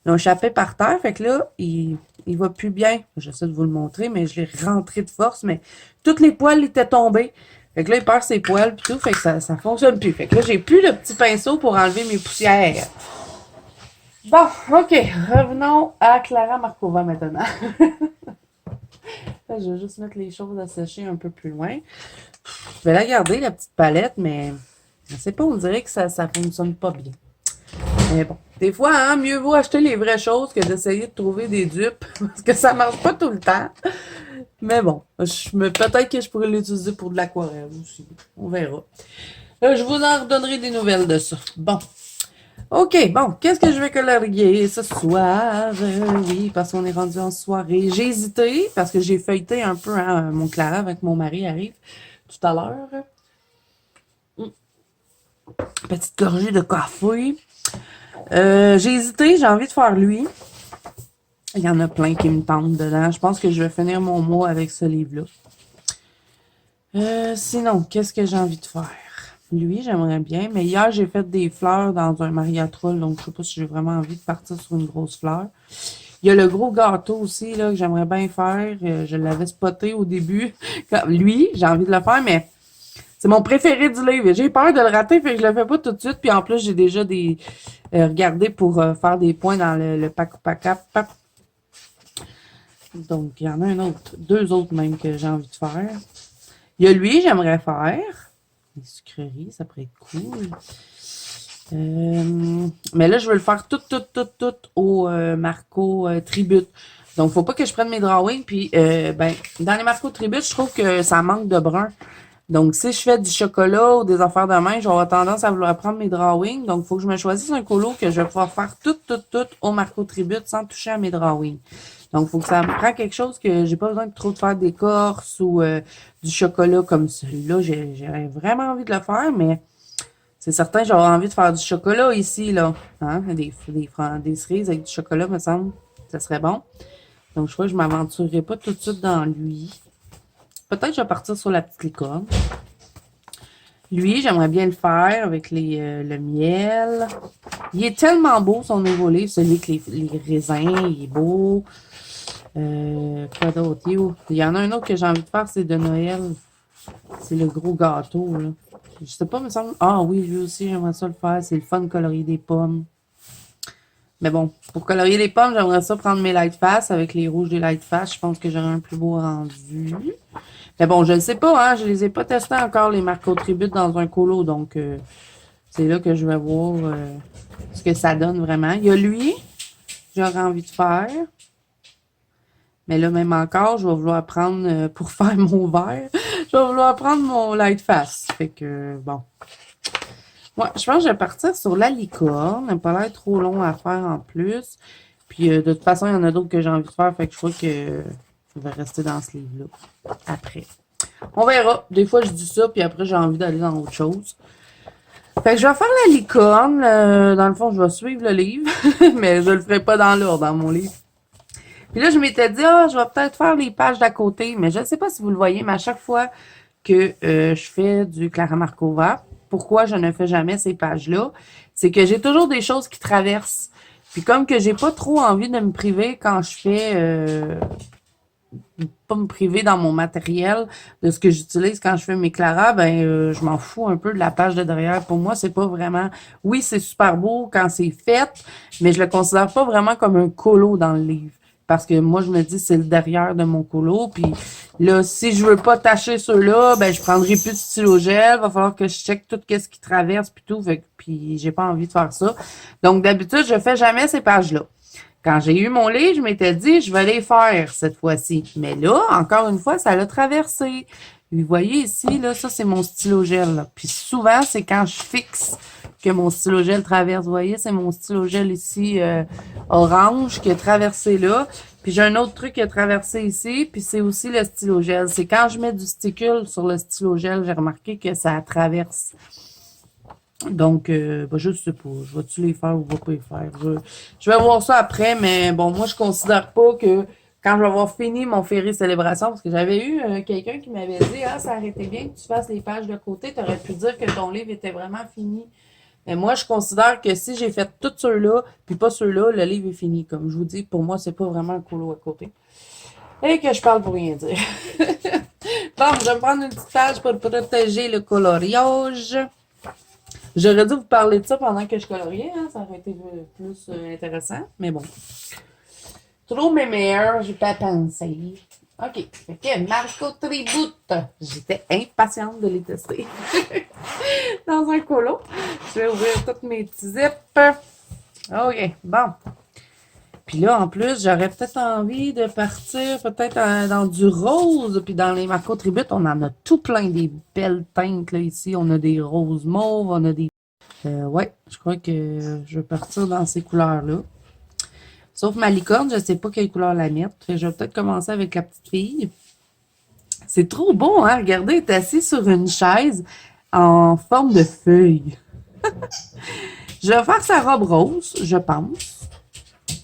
Ils l'ont échappé par terre. Fait que là, il va plus bien. J'essaie de vous le montrer, mais je l'ai rentré de force. Mais toutes les poils étaient tombés. Fait que là, il perd ses poils pis tout, fait que ça fonctionne plus. Fait que là, j'ai plus le petit pinceau pour enlever mes poussières. Bon, ok, revenons à Clara Markova maintenant. Je vais juste mettre les choses à sécher un peu plus loin. Je vais la garder, la petite palette, mais je sais pas, on dirait que ça fonctionne pas bien. Mais bon, des fois, hein, mieux vaut acheter les vraies choses que d'essayer de trouver des dupes, parce que ça marche pas tout le temps. Mais bon, peut-être que je pourrais l'utiliser pour de l'aquarelle aussi. On verra. Je vous en redonnerai des nouvelles de ça. Bon. OK, bon, qu'est-ce que je vais colorier ce soir? Oui, parce qu'on est rendu en soirée. J'ai hésité, parce que j'ai feuilleté un peu hein, mon Clara avec mon mari arrive tout à l'heure. Petite gorgée de café. J'ai hésité, j'ai envie de faire lui. Il y en a plein qui me tentent dedans. Je pense que je vais finir mon mois avec ce livre-là. Sinon, qu'est-ce que j'ai envie de faire? Lui, j'aimerais bien. Mais hier, j'ai fait des fleurs dans un mariatrol. Donc, je sais pas si j'ai vraiment envie de partir sur une grosse fleur. Il y a le gros gâteau aussi là, que j'aimerais bien faire. Je l'avais spoté au début. Lui, j'ai envie de le faire, mais c'est mon préféré du livre. J'ai peur de le rater, fait que je le fais pas tout de suite. Puis en plus, j'ai déjà regardé pour faire des points dans le pack-pack. Donc, il y en a un autre. Deux autres même que j'ai envie de faire. Il y a lui, j'aimerais faire. Les sucreries, ça pourrait être cool. Mais là, je veux le faire tout au Marco Tribute. Donc, faut pas que je prenne mes drawings. Puis, dans les Marco Tribute, je trouve que ça manque de brun. Donc, si je fais du chocolat ou des affaires de main, j'aurai tendance à vouloir prendre mes drawings. Donc, il faut que je me choisisse un colo que je vais pouvoir faire tout au Marco Tribute sans toucher à mes drawings. Donc, il faut que ça me prend quelque chose que j'ai pas besoin de trop de faire d'écorce ou du chocolat comme celui-là. J'ai vraiment envie de le faire, mais c'est certain, j'aurais envie de faire du chocolat ici, là. Hein? Des cerises avec du chocolat, me semble. Ça serait bon. Donc, je crois que je m'aventurerai pas tout de suite dans lui. Peut-être que je vais partir sur la petite licorne. Lui, j'aimerais bien le faire avec le miel. Il est tellement beau, son nouveau livre, celui avec les raisins. Il est beau. Quoi d'autre? Il y en a un autre que j'ai envie de faire, c'est de Noël. C'est le gros gâteau, là. Je sais pas, me semble. Ah oui, lui aussi, j'aimerais ça le faire. C'est le fun de colorier des pommes. Mais bon, pour colorier les pommes, j'aimerais ça prendre mes light face avec les rouges des light face. Je pense que j'aurai un plus beau rendu. Mais bon, je ne sais pas, hein. Je les ai pas testés encore, les Marco Tribute, dans un colo. Donc, C'est là que je vais voir ce que ça donne vraiment. Il y a lui, j'aurais envie de faire. Mais là, même encore, je vais vouloir prendre, pour faire mon verre, je vais vouloir prendre mon light face. Fait que, bon. Ouais, je pense que je vais partir sur la licorne. Elle n'a pas l'air trop long à faire en plus. Puis, de toute façon, il y en a d'autres que j'ai envie de faire. Fait que je crois que je vais rester dans ce livre-là. Après. On verra. Des fois, je dis ça, puis après, j'ai envie d'aller dans autre chose. Fait que je vais faire la licorne. Dans le fond, je vais suivre le livre. Mais je le ferai pas dans l'ordre, dans mon livre. Puis là, je m'étais dit, je vais peut-être faire les pages d'à côté. Mais je ne sais pas si vous le voyez, mais à chaque fois que je fais du Clara Markova, pourquoi je ne fais jamais ces pages-là, c'est que j'ai toujours des choses qui traversent. Puis comme que j'ai pas trop envie de me priver quand je fais pas me priver dans mon matériel de ce que j'utilise quand je fais mes Clara, ben je m'en fous un peu de la page de derrière. Pour moi, c'est pas vraiment. Oui, c'est super beau quand c'est fait, mais je le considère pas vraiment comme un colo dans le livre. Parce que moi, je me dis, c'est le derrière de mon colo. Puis là, si je veux pas tâcher ceux-là, ben je prendrai plus de stylo gel. Va falloir que je check tout ce qui traverse puis tout. Puis j'ai pas envie de faire ça. Donc d'habitude, je fais jamais ces pages-là. Quand j'ai eu mon livre, je m'étais dit, je vais les faire cette fois-ci. Mais là, encore une fois, ça l'a traversé. Vous voyez ici, là, ça, c'est mon stylo gel. Là. Puis souvent, c'est quand je fixe que mon stylo gel traverse. Vous voyez, c'est mon stylo gel ici orange qui a traversé là. Puis j'ai un autre truc qui a traversé ici, puis c'est aussi le stylo gel. C'est quand je mets du sticule sur le stylo gel, j'ai remarqué que ça traverse. Donc, je sais pas. Je vais-tu les faire ou je vais pas les faire? Je vais voir ça après, mais bon, moi, je considère pas que quand je vais avoir fini mon Féerie Célébration, parce que j'avais eu quelqu'un qui m'avait dit, ça aurait été bien que tu fasses les pages de côté, tu aurais pu dire que ton livre était vraiment fini. Mais moi, je considère que si j'ai fait tous ceux-là, puis pas ceux-là, le livre est fini. Comme je vous dis, pour moi, c'est pas vraiment un colo à côté. Et que je parle pour rien dire. Bon, je vais me prendre une petite page pour protéger le coloriage. J'aurais dû vous parler de ça pendant que je coloriais, hein? Ça aurait été plus intéressant, mais bon. Trop mémère, j'ai pas pensé. OK. Fait que Marco Tribute. J'étais impatiente de les tester. Dans un colo. Je vais ouvrir tous mes petits zips. OK. Bon. Puis là, en plus, j'aurais peut-être envie de partir peut-être dans du rose. Puis dans les Marco Tribute, on en a tout plein des belles teintes là ici. On a des roses mauves, on a des... ouais, je crois que je vais partir dans ces couleurs-là. Sauf ma licorne, je sais pas quelle couleur la mettre. Je vais peut-être commencer avec la petite fille. C'est trop beau, hein? Regardez, elle est assise sur une chaise en forme de feuille. Je vais faire sa robe rose, je pense.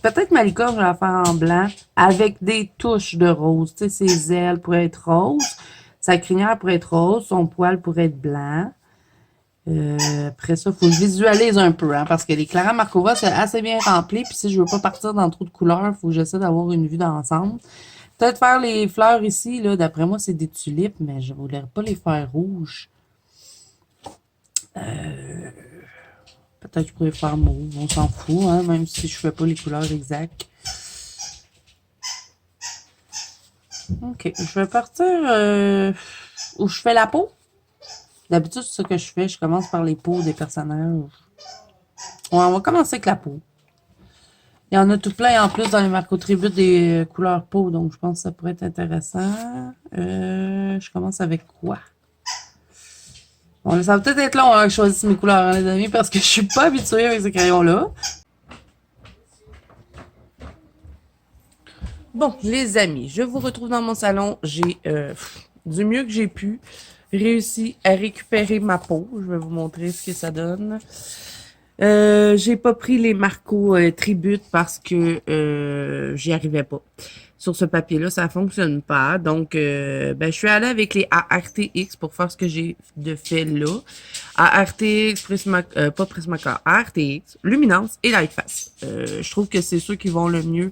Peut-être ma licorne, je vais la faire en blanc avec des touches de rose. Tu sais, ses ailes pourraient être roses. Sa crinière pourrait être rose. Son poil pourrait être blanc. Après ça, il faut que je visualise un peu, hein, parce que les Clara Markova, c'est assez bien rempli. Puis si je veux pas partir dans trop de couleurs, il faut que j'essaie d'avoir une vue d'ensemble. Peut-être faire les fleurs ici, là, d'après moi, c'est des tulipes, mais je voudrais pas les faire rouges. Peut-être que je pourrais faire mauve, on s'en fout, hein, même si je fais pas les couleurs exactes. OK, je vais partir où je fais la peau. D'habitude, c'est ça que je fais. Je commence par les peaux des personnages. Ouais, on va commencer avec la peau. Il y en a tout plein en plus dans les Marco Tribute des couleurs peau, donc je pense que ça pourrait être intéressant. Je commence avec quoi? Bon, ça va peut-être être long que je choisisse mes couleurs, hein, les amis, parce que je suis pas habituée avec ces crayons-là. Bon, les amis, je vous retrouve dans mon salon. J'ai, du mieux que j'ai pu, réussi à récupérer ma peau. Je vais vous montrer ce que ça donne. J'ai pas pris les Marco Tribute parce que j'y arrivais pas. Sur ce papier-là, ça fonctionne pas. Donc, je suis allée avec les ARTX pour faire ce que j'ai de fait là. ARTX, pas Prismacolor, ARTX, Luminance et Lightface. Je trouve que c'est ceux qui vont le mieux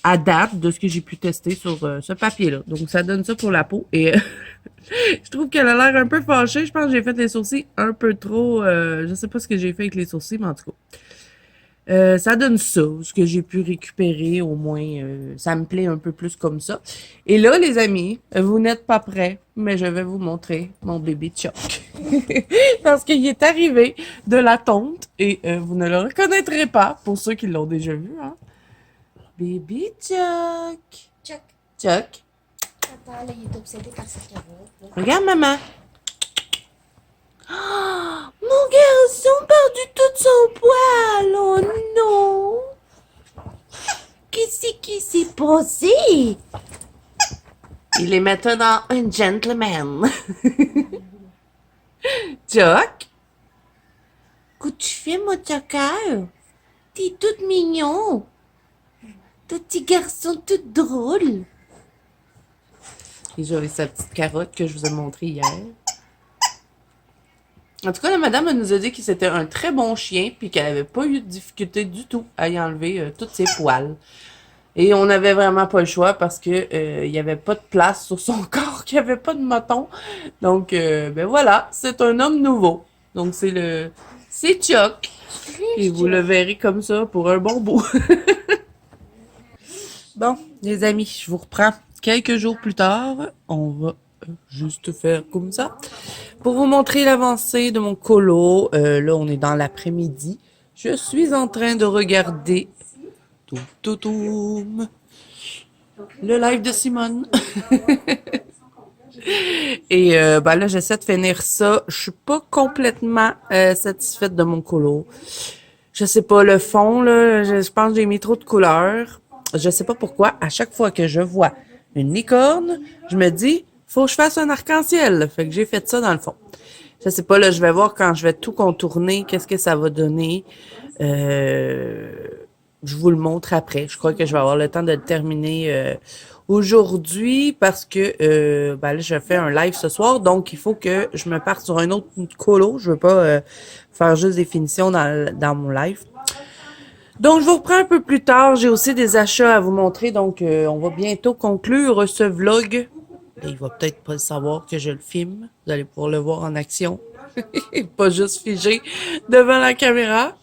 à date de ce que j'ai pu tester sur ce papier-là. Donc, ça donne ça pour la peau. Et je trouve qu'elle a l'air un peu fâchée. Je pense que j'ai fait les sourcils un peu trop... je sais pas ce que j'ai fait avec les sourcils, mais en tout cas. Ça donne ça, ce que j'ai pu récupérer, au moins, ça me plaît un peu plus comme ça. Et là, les amis, vous n'êtes pas prêts, mais je vais vous montrer mon bébé Chuck. Parce qu'il est arrivé de la tonte et vous ne le reconnaîtrez pas pour ceux qui l'ont déjà vu, hein. Baby Chuck. Chuck. Chuck. Attends, là, il est obsédé par sa carotte. Là. Regarde, maman. Oh, mon garçon a perdu tout son poil. Oh non. Qu'est-ce qui s'est passé? Il est maintenant un gentleman. Chuck? Qu'est-ce que tu fais, mon Chucker? T'es tout mignon. Ton petit garçon tout drôle. Et j'avais sa petite carotte que je vous ai montrée hier. En tout cas, la madame elle nous a dit que c'était un très bon chien puis qu'elle n'avait pas eu de difficulté du tout à y enlever tous ses poils. Et on n'avait vraiment pas le choix parce que il y avait pas de place sur son corps, qu'il n'y avait pas de moton. Donc, ben voilà, c'est un homme nouveau. Donc, c'est Chuck. Et vous le verrez comme ça pour un bon bout. Bon, les amis, je vous reprends quelques jours plus tard. On va juste faire comme ça. Pour vous montrer l'avancée de mon colo, là, on est dans l'après-midi. Je suis en train de regarder le live de Simone. Et ben là, j'essaie de finir ça. Je suis pas complètement satisfaite de mon colo. Je sais pas, le fond, là, je pense que j'ai mis trop de couleurs. Je sais pas pourquoi, à chaque fois que je vois une licorne, je me dis, faut que je fasse un arc-en-ciel. Fait que j'ai fait ça dans le fond. Je sais pas, là, je vais voir quand je vais tout contourner, qu'est-ce que ça va donner. Je vous le montre après. Je crois que je vais avoir le temps de le terminer aujourd'hui parce que ben là, je fais un live ce soir, donc il faut que je me parte sur un autre colo. Je veux pas faire juste des finitions dans mon live. Donc, je vous reprends un peu plus tard. J'ai aussi des achats à vous montrer. Donc, on va bientôt conclure ce vlog. Et il va peut-être pas le savoir que je le filme. Vous allez pouvoir le voir en action. Pas juste figé devant la caméra.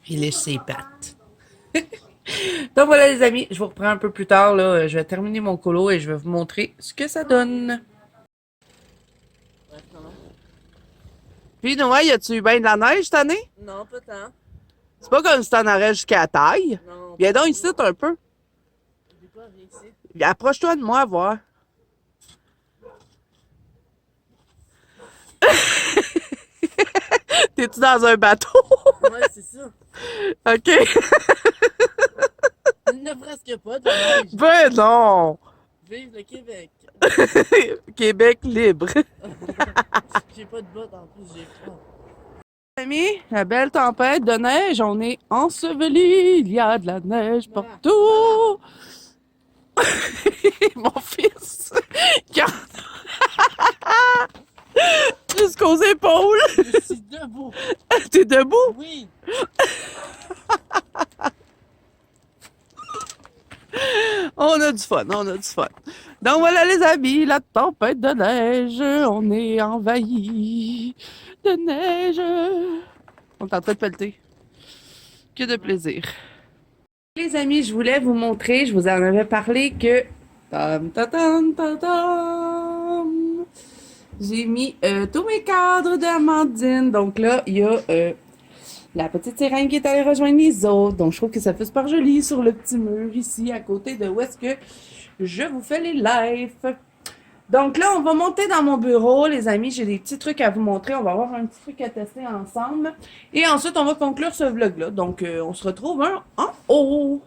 Il lèche ses pattes. Donc voilà les amis, je vous reprends un peu plus tard. Là. Je vais terminer mon colo et je vais vous montrer ce que ça donne. Puis Noël, y a-tu eu bien de la neige cette année? Non, pas tant. C'est pas comme si t'en aurais jusqu'à la taille. Non. Viens donc ici un peu. J'ai pas réussi. Approche-toi de moi, voir. T'es-tu dans un bateau? Ouais, c'est ça. OK. Il ne presque pas de neige. Ben non! Vive le Québec. Québec libre. J'ai pas de bottes en plus, j'ai froid. Amis, la belle tempête de neige, on est ensevelis, il y a de la neige partout. Mon fils, jusqu'aux épaules. Je suis debout. T'es debout? Oui. On a du fun, on a du fun. Donc voilà les amis, la tempête de neige, on est envahi de neige. On est en train de pelleter. Que de plaisir. Les amis, je voulais vous montrer, je vous en avais parlé que... Tam, tam, tam, tam, tam. J'ai mis tous mes cadres d'Amandine. Donc là, il y a la petite sirène qui est allée rejoindre les autres. Donc je trouve que ça fait super joli sur le petit mur ici, à côté de où est-ce que je vous fais les lives. Donc là, on va monter dans mon bureau, les amis. J'ai des petits trucs à vous montrer. On va avoir un petit truc à tester ensemble. Et ensuite, on va conclure ce vlog-là. Donc, on se retrouve en haut.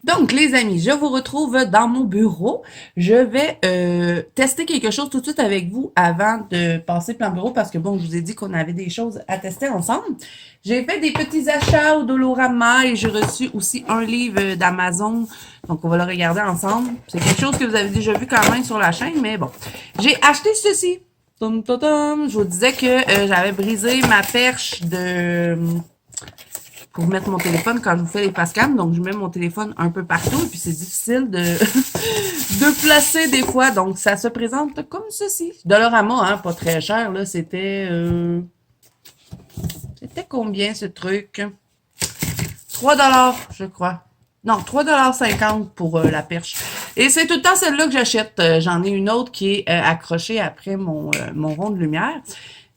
Donc, les amis, je vous retrouve dans mon bureau. Je vais tester quelque chose tout de suite avec vous avant de passer plan bureau parce que, bon, je vous ai dit qu'on avait des choses à tester ensemble. J'ai fait des petits achats au Dolorama et j'ai reçu aussi un livre d'Amazon. Donc, on va le regarder ensemble. C'est quelque chose que vous avez déjà vu quand même sur la chaîne, mais bon. J'ai acheté ceci. Tum, tum, tum. Je vous disais que j'avais brisé ma perche de... pour mettre mon téléphone quand je vous fais les facecam. Donc, je mets mon téléphone un peu partout et puis c'est difficile de, de placer des fois. Donc, ça se présente comme ceci. Dollarama, hein, pas très cher, là. C'était... c'était combien, ce truc? 3 $, je crois. Non, 3,50 $ pour la perche. Et c'est tout le temps celle-là que j'achète. J'en ai une autre qui est accrochée après mon rond de lumière.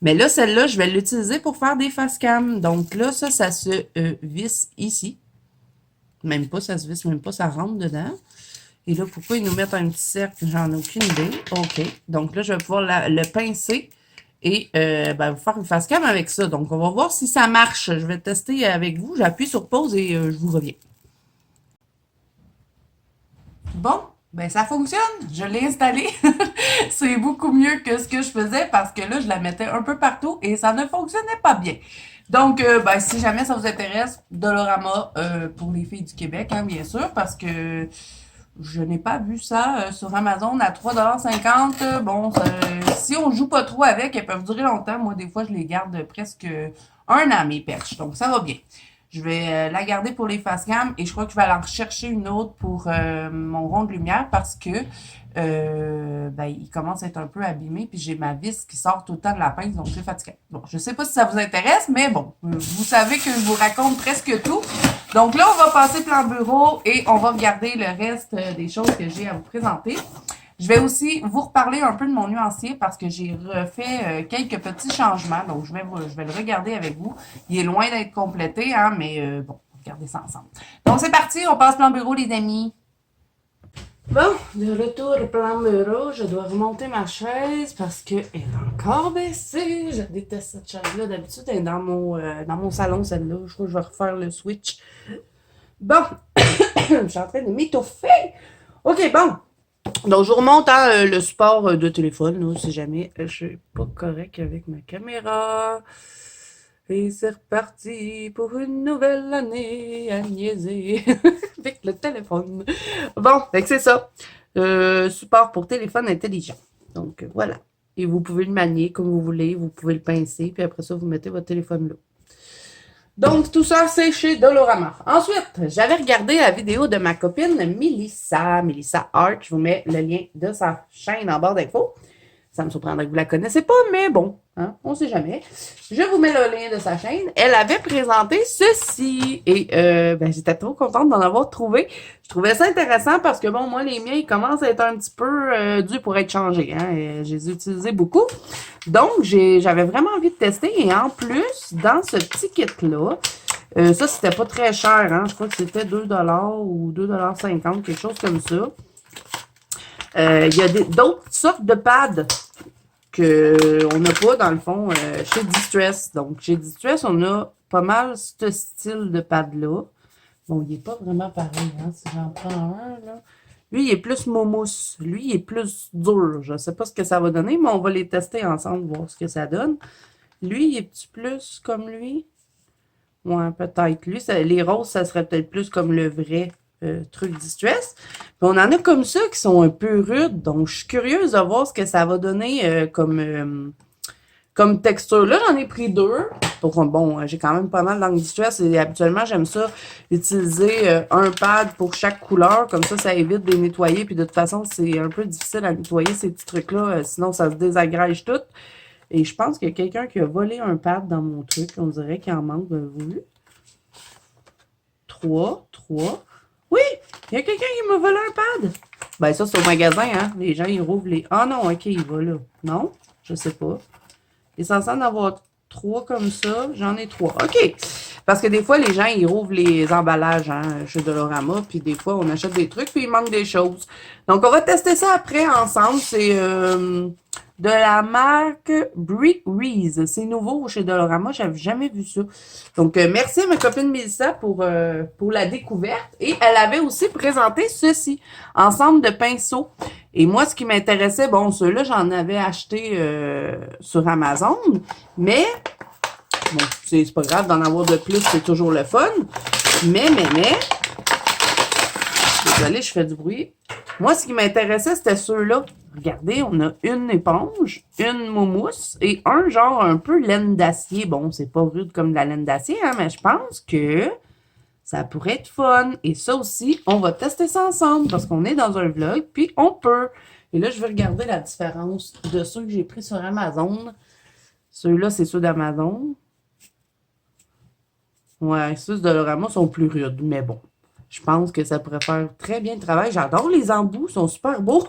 Mais là, celle-là, je vais l'utiliser pour faire des face cam. Donc là, ça se visse ici. Même pas, ça se visse même pas, ça rentre dedans. Et là, pourquoi ils nous mettent un petit cercle? J'en ai aucune idée. OK. Donc là, je vais pouvoir le pincer et vous faire une face cam avec ça. Donc, on va voir si ça marche. Je vais tester avec vous. J'appuie sur pause et je vous reviens. Bon, ben ça fonctionne. Je l'ai installé. C'est beaucoup mieux que ce que je faisais parce que là, je la mettais un peu partout et ça ne fonctionnait pas bien. Donc, si jamais ça vous intéresse, Dolorama pour les filles du Québec, hein, bien sûr, parce que je n'ai pas vu ça sur Amazon à 3,50 $. Bon, si on joue pas trop avec, elles peuvent durer longtemps. Moi, des fois, je les garde presque un an, mes perches. Donc, ça va bien. Je vais la garder pour les face cam et je crois que je vais aller en rechercher une autre pour mon rond de lumière parce que il commence à être un peu abîmé puis j'ai ma vis qui sort tout le temps de la pince, donc c'est fatigant. Bon, je sais pas si ça vous intéresse, mais bon, vous savez que je vous raconte presque tout. Donc là, on va passer plan bureau et on va regarder le reste des choses que j'ai à vous présenter. Je vais aussi vous reparler un peu de mon nuancier parce que j'ai refait quelques petits changements. Donc, je vais le regarder avec vous. Il est loin d'être complété, hein, mais bon, on va regarder ça ensemble. Donc, c'est parti. On passe plan bureau, les amis. Bon, de retour au plan bureau, je dois remonter ma chaise parce qu'elle est encore baissée. Je déteste cette chaise-là. D'habitude, elle est dans mon salon, celle-là. Je crois que je vais refaire le switch. Bon, je suis en train de m'étouffer. OK, bon. Donc, je vous remonte le support de téléphone, là, si jamais je suis pas correct avec ma caméra. Et c'est reparti pour une nouvelle année à niaiser avec le téléphone. Bon, c'est ça. Support pour téléphone intelligent. Donc, voilà. Et vous pouvez le manier comme vous voulez. Vous pouvez le pincer. Puis après ça, vous mettez votre téléphone là. Donc, tout ça, c'est chez Dolorama. Ensuite, j'avais regardé la vidéo de ma copine Melissa Hart. Je vous mets le lien de sa chaîne en barre d'infos. Ça me surprendrait que vous la connaissez pas, mais bon, hein, on sait jamais. Je vous mets le lien de sa chaîne. Elle avait présenté ceci et j'étais trop contente d'en avoir trouvé. Je trouvais ça intéressant parce que bon, moi, les miens, ils commencent à être un petit peu durs pour être changés. Hein, je les ai utilisés beaucoup. Donc, j'avais vraiment envie de tester. Et en plus, dans ce petit kit-là, ça, c'était pas très cher. Hein, je crois que c'était 2 $ ou 2,50 $, quelque chose comme ça. Il y a d'autres sortes de pads qu'on n'a pas, dans le fond, chez Distress. Donc, chez Distress, on a pas mal ce style de pad-là. Bon, il n'est pas vraiment pareil, hein, si j'en prends un, là. Lui, il est plus momousse. Lui, il est plus dur. Je ne sais pas ce que ça va donner, mais on va les tester ensemble, voir ce que ça donne. Lui, il est plus comme lui? Ouais, peut-être. Lui, les roses, ça serait peut-être plus comme le vrai truc Distress. Puis on en a comme ça qui sont un peu rudes. Donc, je suis curieuse de voir ce que ça va donner comme texture. Là, j'en ai pris 2. Bon, j'ai quand même pas mal dans le Distress. Et habituellement, j'aime ça utiliser un pad pour chaque couleur. Comme ça évite de les nettoyer. Puis de toute façon, c'est un peu difficile à nettoyer ces petits trucs-là. Sinon, ça se désagrège tout. Et je pense qu'il y a quelqu'un qui a volé un pad dans mon truc. On dirait qu'il en manque. Vous voyez? 3. Oui! Il y a quelqu'un qui m'a volé un pad. Ben, ça, c'est au magasin, hein. Les gens, ils rouvrent les... Ah non, OK, il va là. Non? Je sais pas. Il est censé en avoir 3 comme ça. J'en ai 3. OK! Parce que des fois, les gens, ils rouvrent les emballages, hein, chez Dolorama. Puis des fois, on achète des trucs, puis il manque des choses. Donc, on va tester ça après, ensemble. C'est de la marque Breeze. C'est nouveau chez Dolorama. J'avais jamais vu ça. Donc, merci à ma copine Melissa pour la découverte. Et elle avait aussi présenté ceci, ensemble de pinceaux. Et moi, ce qui m'intéressait, bon, ceux-là, j'en avais acheté sur Amazon. Mais, bon, c'est pas grave d'en avoir de plus, c'est toujours le fun. Mais, désolée, je fais du bruit. Moi, ce qui m'intéressait, c'était ceux-là. Regardez, on a une éponge, une moumousse et un genre un peu laine d'acier. Bon, c'est pas rude comme de la laine d'acier, hein, mais je pense que ça pourrait être fun. Et ça aussi, on va tester ça ensemble parce qu'on est dans un vlog, puis on peut. Et là, je vais regarder la différence de ceux que j'ai pris sur Amazon. Ceux-là, c'est ceux d'Amazon. Ouais, ceux de Dolorama sont plus rudes, mais bon. je pense que ça pourrait faire très bien le travail. J'adore les embouts, ils sont super beaux.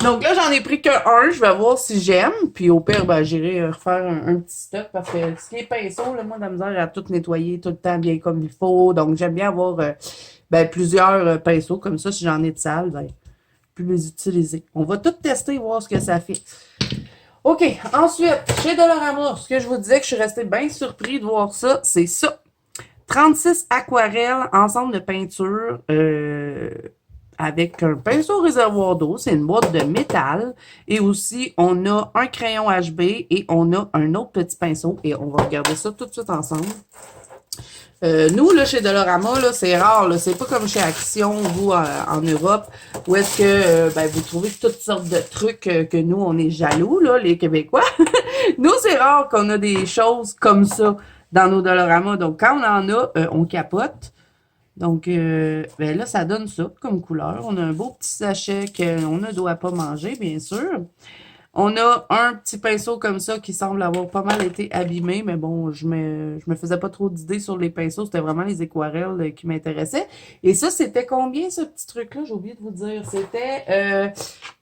Donc là, j'en ai pris qu'un. Je vais voir si j'aime. Puis au pire, ben, j'irai refaire un petit stock parce que ce qui est pinceau, là, moi, de la misère à tout nettoyer tout le temps bien comme il faut. Donc, j'aime bien avoir ben, plusieurs pinceaux. Comme ça, si j'en ai de sales, ben, je peux les utiliser. On va tout tester, voir ce que ça fait. OK. Ensuite, chez Dollarama, ce que je vous disais que je suis restée bien surpris de voir ça, c'est ça. 36 aquarelles, ensemble de peinture avec un pinceau réservoir d'eau. C'est une boîte de métal. Et aussi, on a un crayon HB et on a un autre petit pinceau. Et on va regarder ça tout de suite ensemble. Nous, là, chez Dollarama, là, c'est rare, là. C'est pas comme chez Action, vous, en Europe, où est-ce que, ben, vous trouvez toutes sortes de trucs que nous, on est jaloux, là, les Québécois. Nous, c'est rare qu'on a des choses comme ça dans nos Dollarama. Donc, quand on en a, on capote. Donc, ben là, ça donne ça comme couleur. On a un beau petit sachet qu'on ne doit pas manger, bien sûr. On a un petit pinceau comme ça qui semble avoir pas mal été abîmé, mais bon, je me faisais pas trop d'idées sur les pinceaux. C'était vraiment les aquarelles qui m'intéressaient. Et ça, c'était combien, ce petit truc-là? J'ai oublié de vous dire. C'était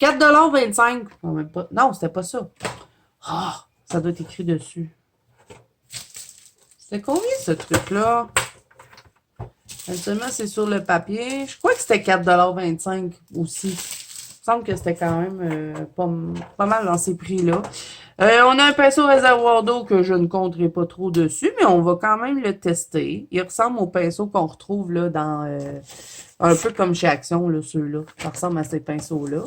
4,25 $. Non, même pas. Non, c'était pas ça. Ah, ça doit être écrit dessus. C'était combien, ce truc-là? Actuellement, c'est sur le papier. Je crois que c'était 4,25 $ aussi. Il me semble que c'était quand même pas mal dans ces prix-là. On a un pinceau réservoir d'eau que je ne compterai pas trop dessus, mais on va quand même le tester. Il ressemble au pinceau qu'on retrouve là dans un peu comme chez Action, là, ceux-là. Ça ressemble à ces pinceaux-là.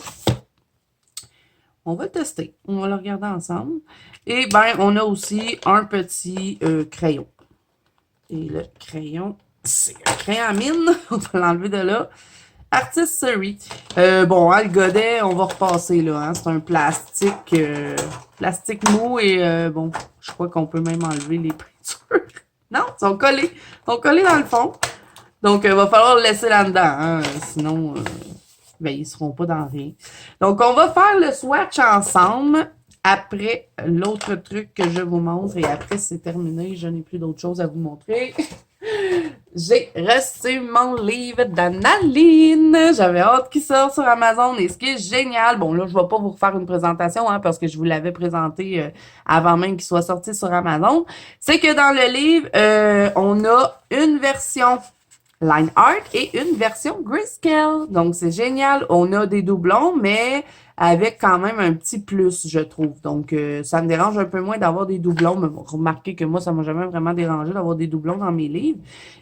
On va le tester. On va le regarder ensemble. Et ben, on a aussi un petit crayon. Et le crayon, c'est un crayon à mine. On va l'enlever de là. Artist Surrey. Bon, hein, le godet, on va repasser là. Hein, c'est un plastique, plastique mou et bon, je crois qu'on peut même enlever les peintures. Non, ils sont collés. Ils sont collés dans le fond. Donc, il va falloir le laisser là-dedans. Hein, sinon, ben, ils ne seront pas dans rien. Donc, on va faire le swatch ensemble. Après l'autre truc que je vous montre. Et après, c'est terminé. Je n'ai plus d'autre chose à vous montrer. J'ai reçu mon livre d'Annaline. J'avais hâte qu'il sorte sur Amazon. Et ce qui est génial, bon là, je ne vais pas vous refaire une présentation hein, parce que je vous l'avais présenté avant même qu'il soit sorti sur Amazon. C'est que dans le livre, on a une version line art et une version grayscale. Donc, c'est génial. On a des doublons, mais avec quand même un petit plus, je trouve. Donc, ça me dérange un peu moins d'avoir des doublons. Mais remarquez que moi, ça m'a jamais vraiment dérangé d'avoir des doublons dans mes livres.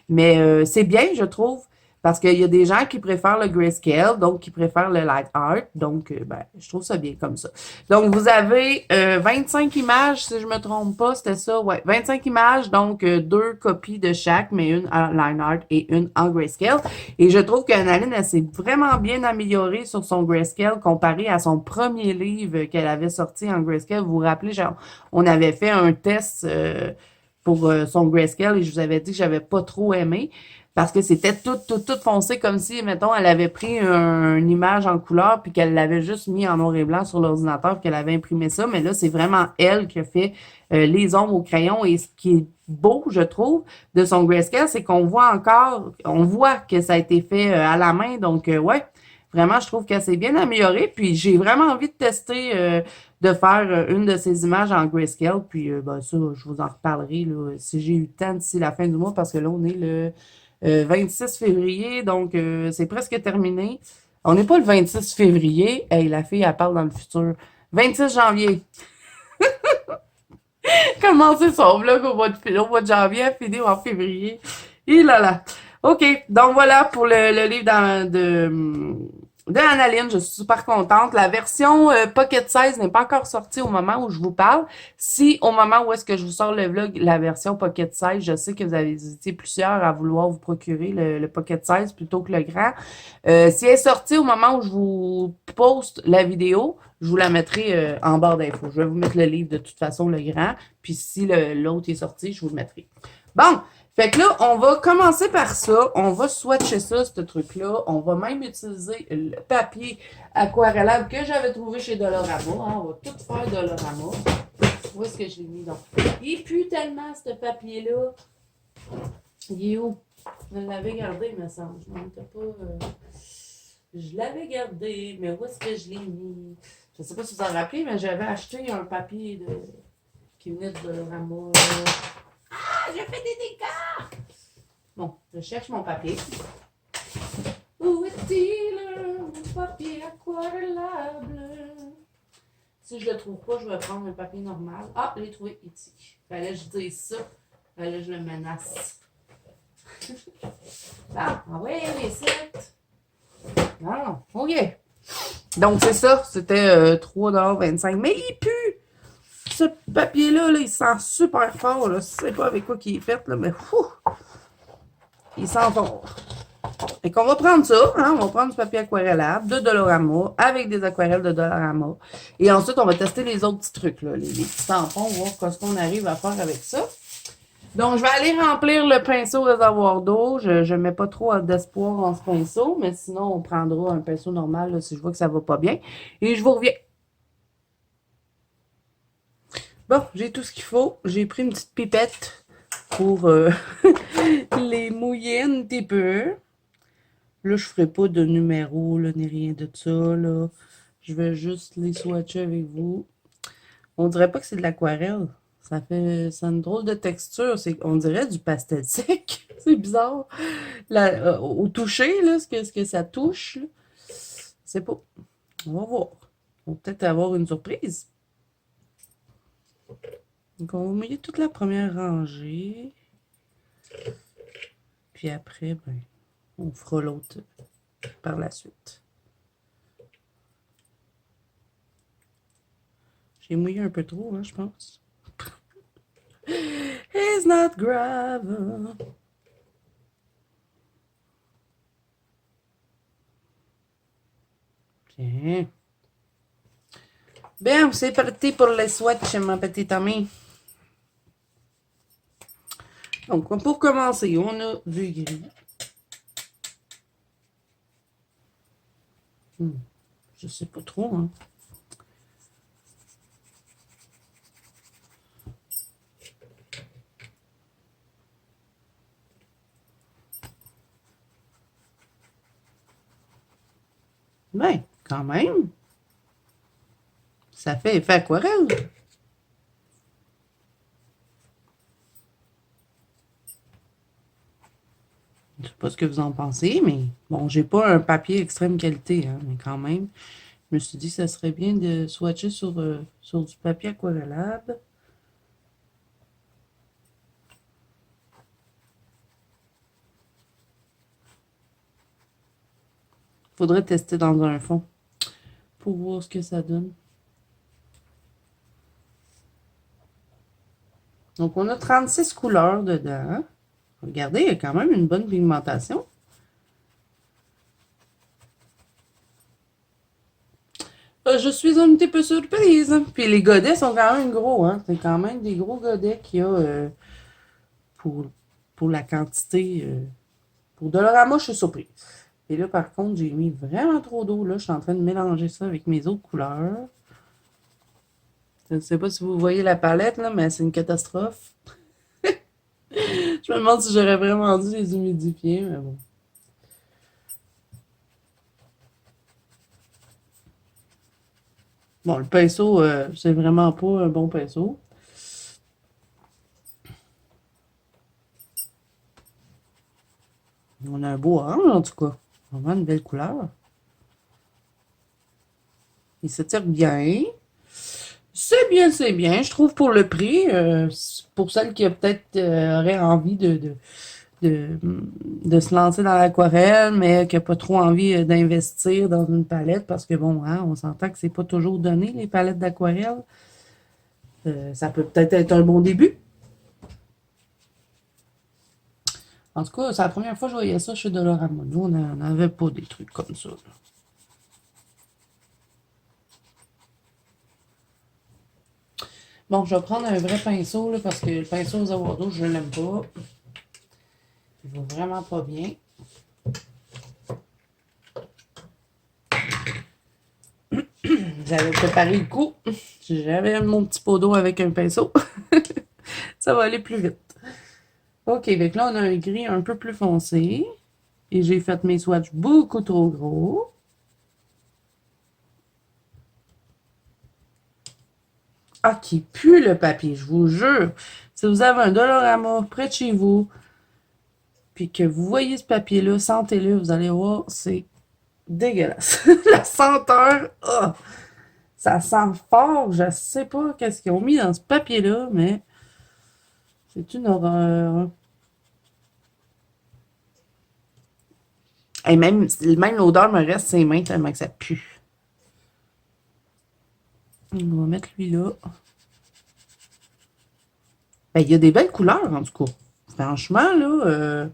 Mais c'est bien, je trouve. Parce qu'il y a des gens qui préfèrent le grayscale, donc qui préfèrent le light art. Donc, ben, je trouve ça bien comme ça. Donc, vous avez 25 images, si je me trompe pas, c'était ça, ouais. 25 images, donc 2 copies de chaque, mais une en line art et une en grayscale. Et je trouve qu'Annaline, elle s'est vraiment bien améliorée sur son grayscale comparé à son premier livre qu'elle avait sorti en grayscale. Vous vous rappelez, genre, on avait fait un test pour son grayscale et je vous avais dit que j'avais pas trop aimé. Parce que c'était tout foncé comme si, mettons, elle avait pris une image en couleur puis qu'elle l'avait juste mis en noir et blanc sur l'ordinateur puis qu'elle avait imprimé ça. Mais là, c'est vraiment elle qui a fait les ombres au crayon. Et ce qui est beau, je trouve, de son grayscale, c'est qu'on voit encore, on voit que ça a été fait à la main. Donc, ouais, vraiment, je trouve qu'elle s'est bien améliorée. Puis, j'ai vraiment envie de tester de faire une de ces images en grayscale. Puis, ben, ça, je vous en reparlerai là, si j'ai eu le temps d'ici la fin du mois parce que là, on est le 26 février, donc c'est presque terminé. On n'est pas le 26 février. Hey, la fille, elle parle dans le futur. 26 janvier. Commencer son vlog au mois de janvier, finir en février. Et là là. OK, donc voilà pour le livre de Annaline. Je suis super contente. La version Pocket 16 n'est pas encore sortie au moment où je vous parle. Si au moment où est-ce que je vous sors le vlog, la version Pocket 16, je sais que vous avez été plusieurs à vouloir vous procurer le Pocket 16 plutôt que le grand. Si elle est sortie au moment où je vous poste la vidéo, je vous la mettrai en barre d'infos. Je vais vous mettre le livre de toute façon, le grand. Puis si l'autre est sorti, je vous le mettrai. Bon, fait que là, on va commencer par ça. On va swatcher ça, ce truc-là. On va même utiliser le papier aquarellable que j'avais trouvé chez Dollarama. Hein. On va tout faire Dollarama. Où est-ce que je l'ai mis donc? Il pue tellement, ce papier-là. Il est où? Je l'avais gardé, me semble. Je m'en étais pas. Je l'avais gardé, mais où est-ce que je l'ai mis? Je sais pas si vous en rappelez, mais j'avais acheté un papier qui venait de Dollarama. Ah, j'ai fait des dégâts! Bon, je cherche mon papier. Où est-il, mon papier aquarellable? Si je le trouve pas, je vais prendre un papier normal. Ah, je l'ai trouvé ici. Fallait que je dise ça. Fallait que je le menace. Ah ouais, les 7. Non, ok. Donc, c'est ça. C'était 3,25 $. Mais il pue! Ce papier-là, là, il sent super fort. Là. Je sais pas avec quoi il est fait, là, mais fou! Il sent fort. Et qu'on va prendre ça, hein, on va prendre du papier aquarellable de Dollarama avec des aquarelles de Dollarama. Et ensuite, on va tester les autres petits trucs, là, les petits tampons, voir ce qu'on arrive à faire avec ça. Donc, je vais aller remplir le pinceau réservoir d'eau. Je ne mets pas trop d'espoir en ce pinceau, mais sinon, on prendra un pinceau normal là, si je vois que ça va pas bien. Et je vous reviens. Bon, j'ai tout ce qu'il faut. J'ai pris une petite pipette pour les mouiller un petit peu. Là, je ferai pas de numéro, là, ni rien de ça, là. Je vais juste les swatcher avec vous. On dirait pas que c'est de l'aquarelle. Ça une drôle de texture. On dirait du pastel sec. C'est bizarre. Au toucher, là, ce que ça touche, là. C'est pas. On va voir. On va peut-être avoir une surprise. Donc, on va mouiller toute la première rangée. Puis après, ben, on fera l'autre par la suite. J'ai mouillé un peu trop, hein, je pense. It's not gravel. Tiens. Bien, c'est parti pour les swatchs, ma petite amie. Donc, pour commencer, on a du gris. Je sais pas trop, hein. Ben, quand même. Ça fait effet aquarelle. Je sais pas ce que vous en pensez, mais bon, j'ai pas un papier extrême qualité, hein, mais quand même. Je me suis dit que ça serait bien de swatcher sur du papier aquarellable. Faudrait tester dans un fond pour voir ce que ça donne. Donc, on a 36 couleurs dedans. Regardez, il y a quand même une bonne pigmentation. Je suis un petit peu surprise. Puis les godets sont quand même gros. Hein? C'est quand même des gros godets qu'il y a pour la quantité. Pour Dollarama, je suis surprise. Et là, par contre, j'ai mis vraiment trop d'eau. Là, je suis en train de mélanger ça avec mes autres couleurs. Je ne sais pas si vous voyez la palette, là, mais c'est une catastrophe. Je me demande si j'aurais vraiment dû les humidifier, mais bon. Bon, le pinceau, c'est vraiment pas un bon pinceau. On a un beau orange, en tout cas. Vraiment une belle couleur. Il s'étire bien. C'est bien, c'est bien. Je trouve pour le prix, pour celle qui a peut-être aurait envie de se lancer dans l'aquarelle, mais qui n'a pas trop envie d'investir dans une palette, parce que bon, hein, on s'entend que c'est pas toujours donné, les palettes d'aquarelle. Ça peut peut-être être un bon début. En tout cas, c'est la première fois que je voyais ça chez Dollarama. Nous, on n'avait pas des trucs comme ça. Là. Bon, je vais prendre un vrai pinceau, là, parce que le pinceau aux avoir d'eau, je ne l'aime pas. Il va vraiment pas bien. J'avais préparé le coup. J'avais mon petit pot d'eau avec un pinceau. Ça va aller plus vite. OK, fait que là, on a un gris un peu plus foncé. Et j'ai fait mes swatchs beaucoup trop gros. Ah, qui pue le papier, je vous jure. Si vous avez un Dollarama près de chez vous, puis que vous voyez ce papier-là, sentez-le, vous allez voir, c'est dégueulasse. La senteur, ah, ça sent fort. Je sais pas qu'est-ce qu'ils ont mis dans ce papier-là, mais c'est une horreur. Et même l'odeur me reste ses mains tellement que ça pue. On va mettre lui là. Ben, il y a des belles couleurs, en tout cas. Franchement, là,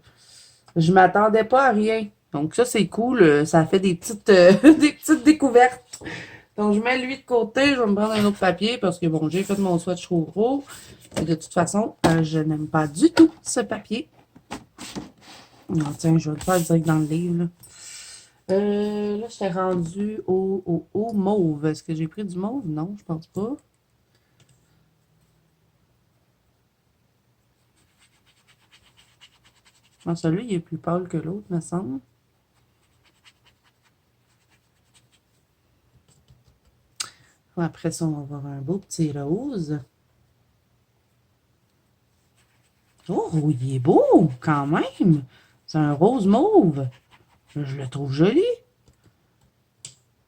je m'attendais pas à rien. Donc ça, c'est cool. Ça fait des petites, des petites découvertes. Donc, je mets lui de côté. Je vais me prendre un autre papier parce que, bon, j'ai fait mon swatch trop gros. Et de toute façon, je n'aime pas du tout ce papier. Non, tiens, je vais le faire direct dans le livre, là. Là, j'étais rendue au mauve. Est-ce que j'ai pris du mauve? Non, je pense pas. Non, celui-là, il est plus pâle que l'autre, me semble. Après ça, on va avoir un beau petit rose. Oh, il est beau, quand même. C'est un rose mauve. Je le trouve joli.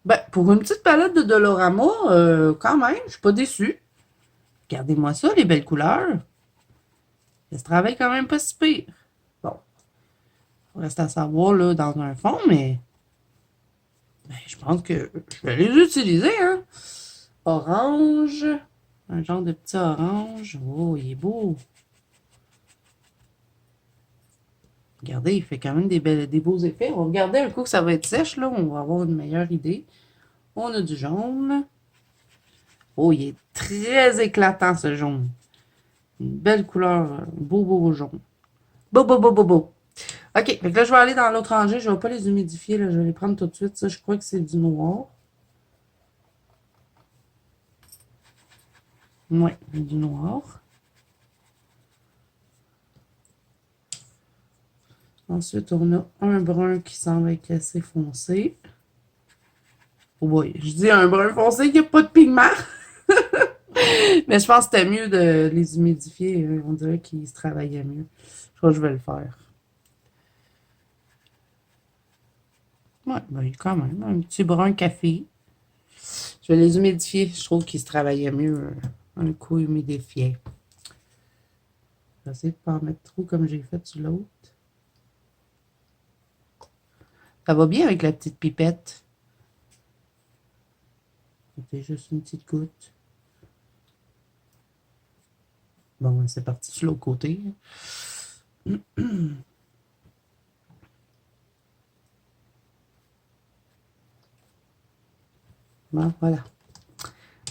Ben, pour une petite palette de Dolorama, quand même, je suis pas déçue. Regardez-moi ça, les belles couleurs. Ça se travaille quand même pas si pire. Bon, il reste à savoir, là, dans un fond, mais ben, je pense que je vais les utiliser, hein. Orange. Un genre de petit orange. Oh, il est beau. Regardez, il fait quand même des beaux effets. On va regarder un coup que ça va être sèche, là. On va avoir une meilleure idée. On a du jaune. Oh, il est très éclatant, ce jaune. Une belle couleur. Beau, beau, beau jaune. Beau, beau, beau, beau, beau. OK, fait que là, je vais aller dans l'autre rangée. Je ne vais pas les humidifier, là. Je vais les prendre tout de suite. Ça, je crois que c'est du noir. Oui, du noir. Ensuite, on a un brun qui semble être assez foncé. Oh boy, je dis un brun foncé qui n'a pas de pigment. Mais je pense que c'était mieux de les humidifier. On dirait qu'ils se travaillaient mieux. Je crois que je vais le faire. Ouais, ben, quand même, un petit brun café. Je vais les humidifier. Je trouve qu'ils se travaillaient mieux un coup humidifié. Je vais essayer de ne pas en mettre trop comme j'ai fait sur l'autre. Ça va bien avec la petite pipette. C'était juste une petite goutte. Bon, c'est parti sur l'autre côté. Bon, voilà.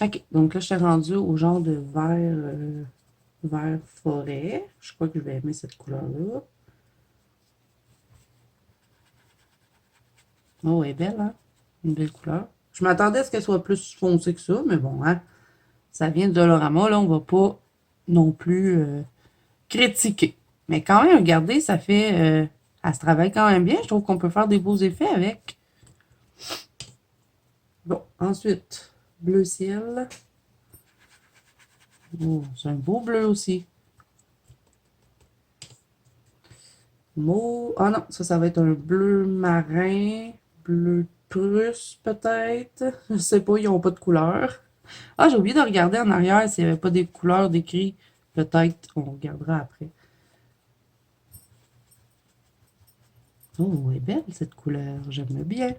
OK, donc là, je suis rendue au genre de vert forêt. Je crois que je vais aimer cette couleur-là. Oh, elle est belle, hein? Une belle couleur. Je m'attendais à ce qu'elle soit plus foncée que ça, mais bon, hein? Ça vient de Dolorama, là, on va pas non plus critiquer. Mais quand même, regardez, ça fait... elle se travaille quand même bien. Je trouve qu'on peut faire des beaux effets avec. Bon, ensuite, bleu ciel. Oh, c'est un beau bleu aussi. Ah non, ça va être un bleu marin, bleu prusse peut-être. Je sais pas, ils n'ont pas de couleur. Ah, j'ai oublié de regarder en arrière s'il n'y avait pas des couleurs décrites. Peut-être, on regardera après. Oh, elle est belle cette couleur, j'aime bien.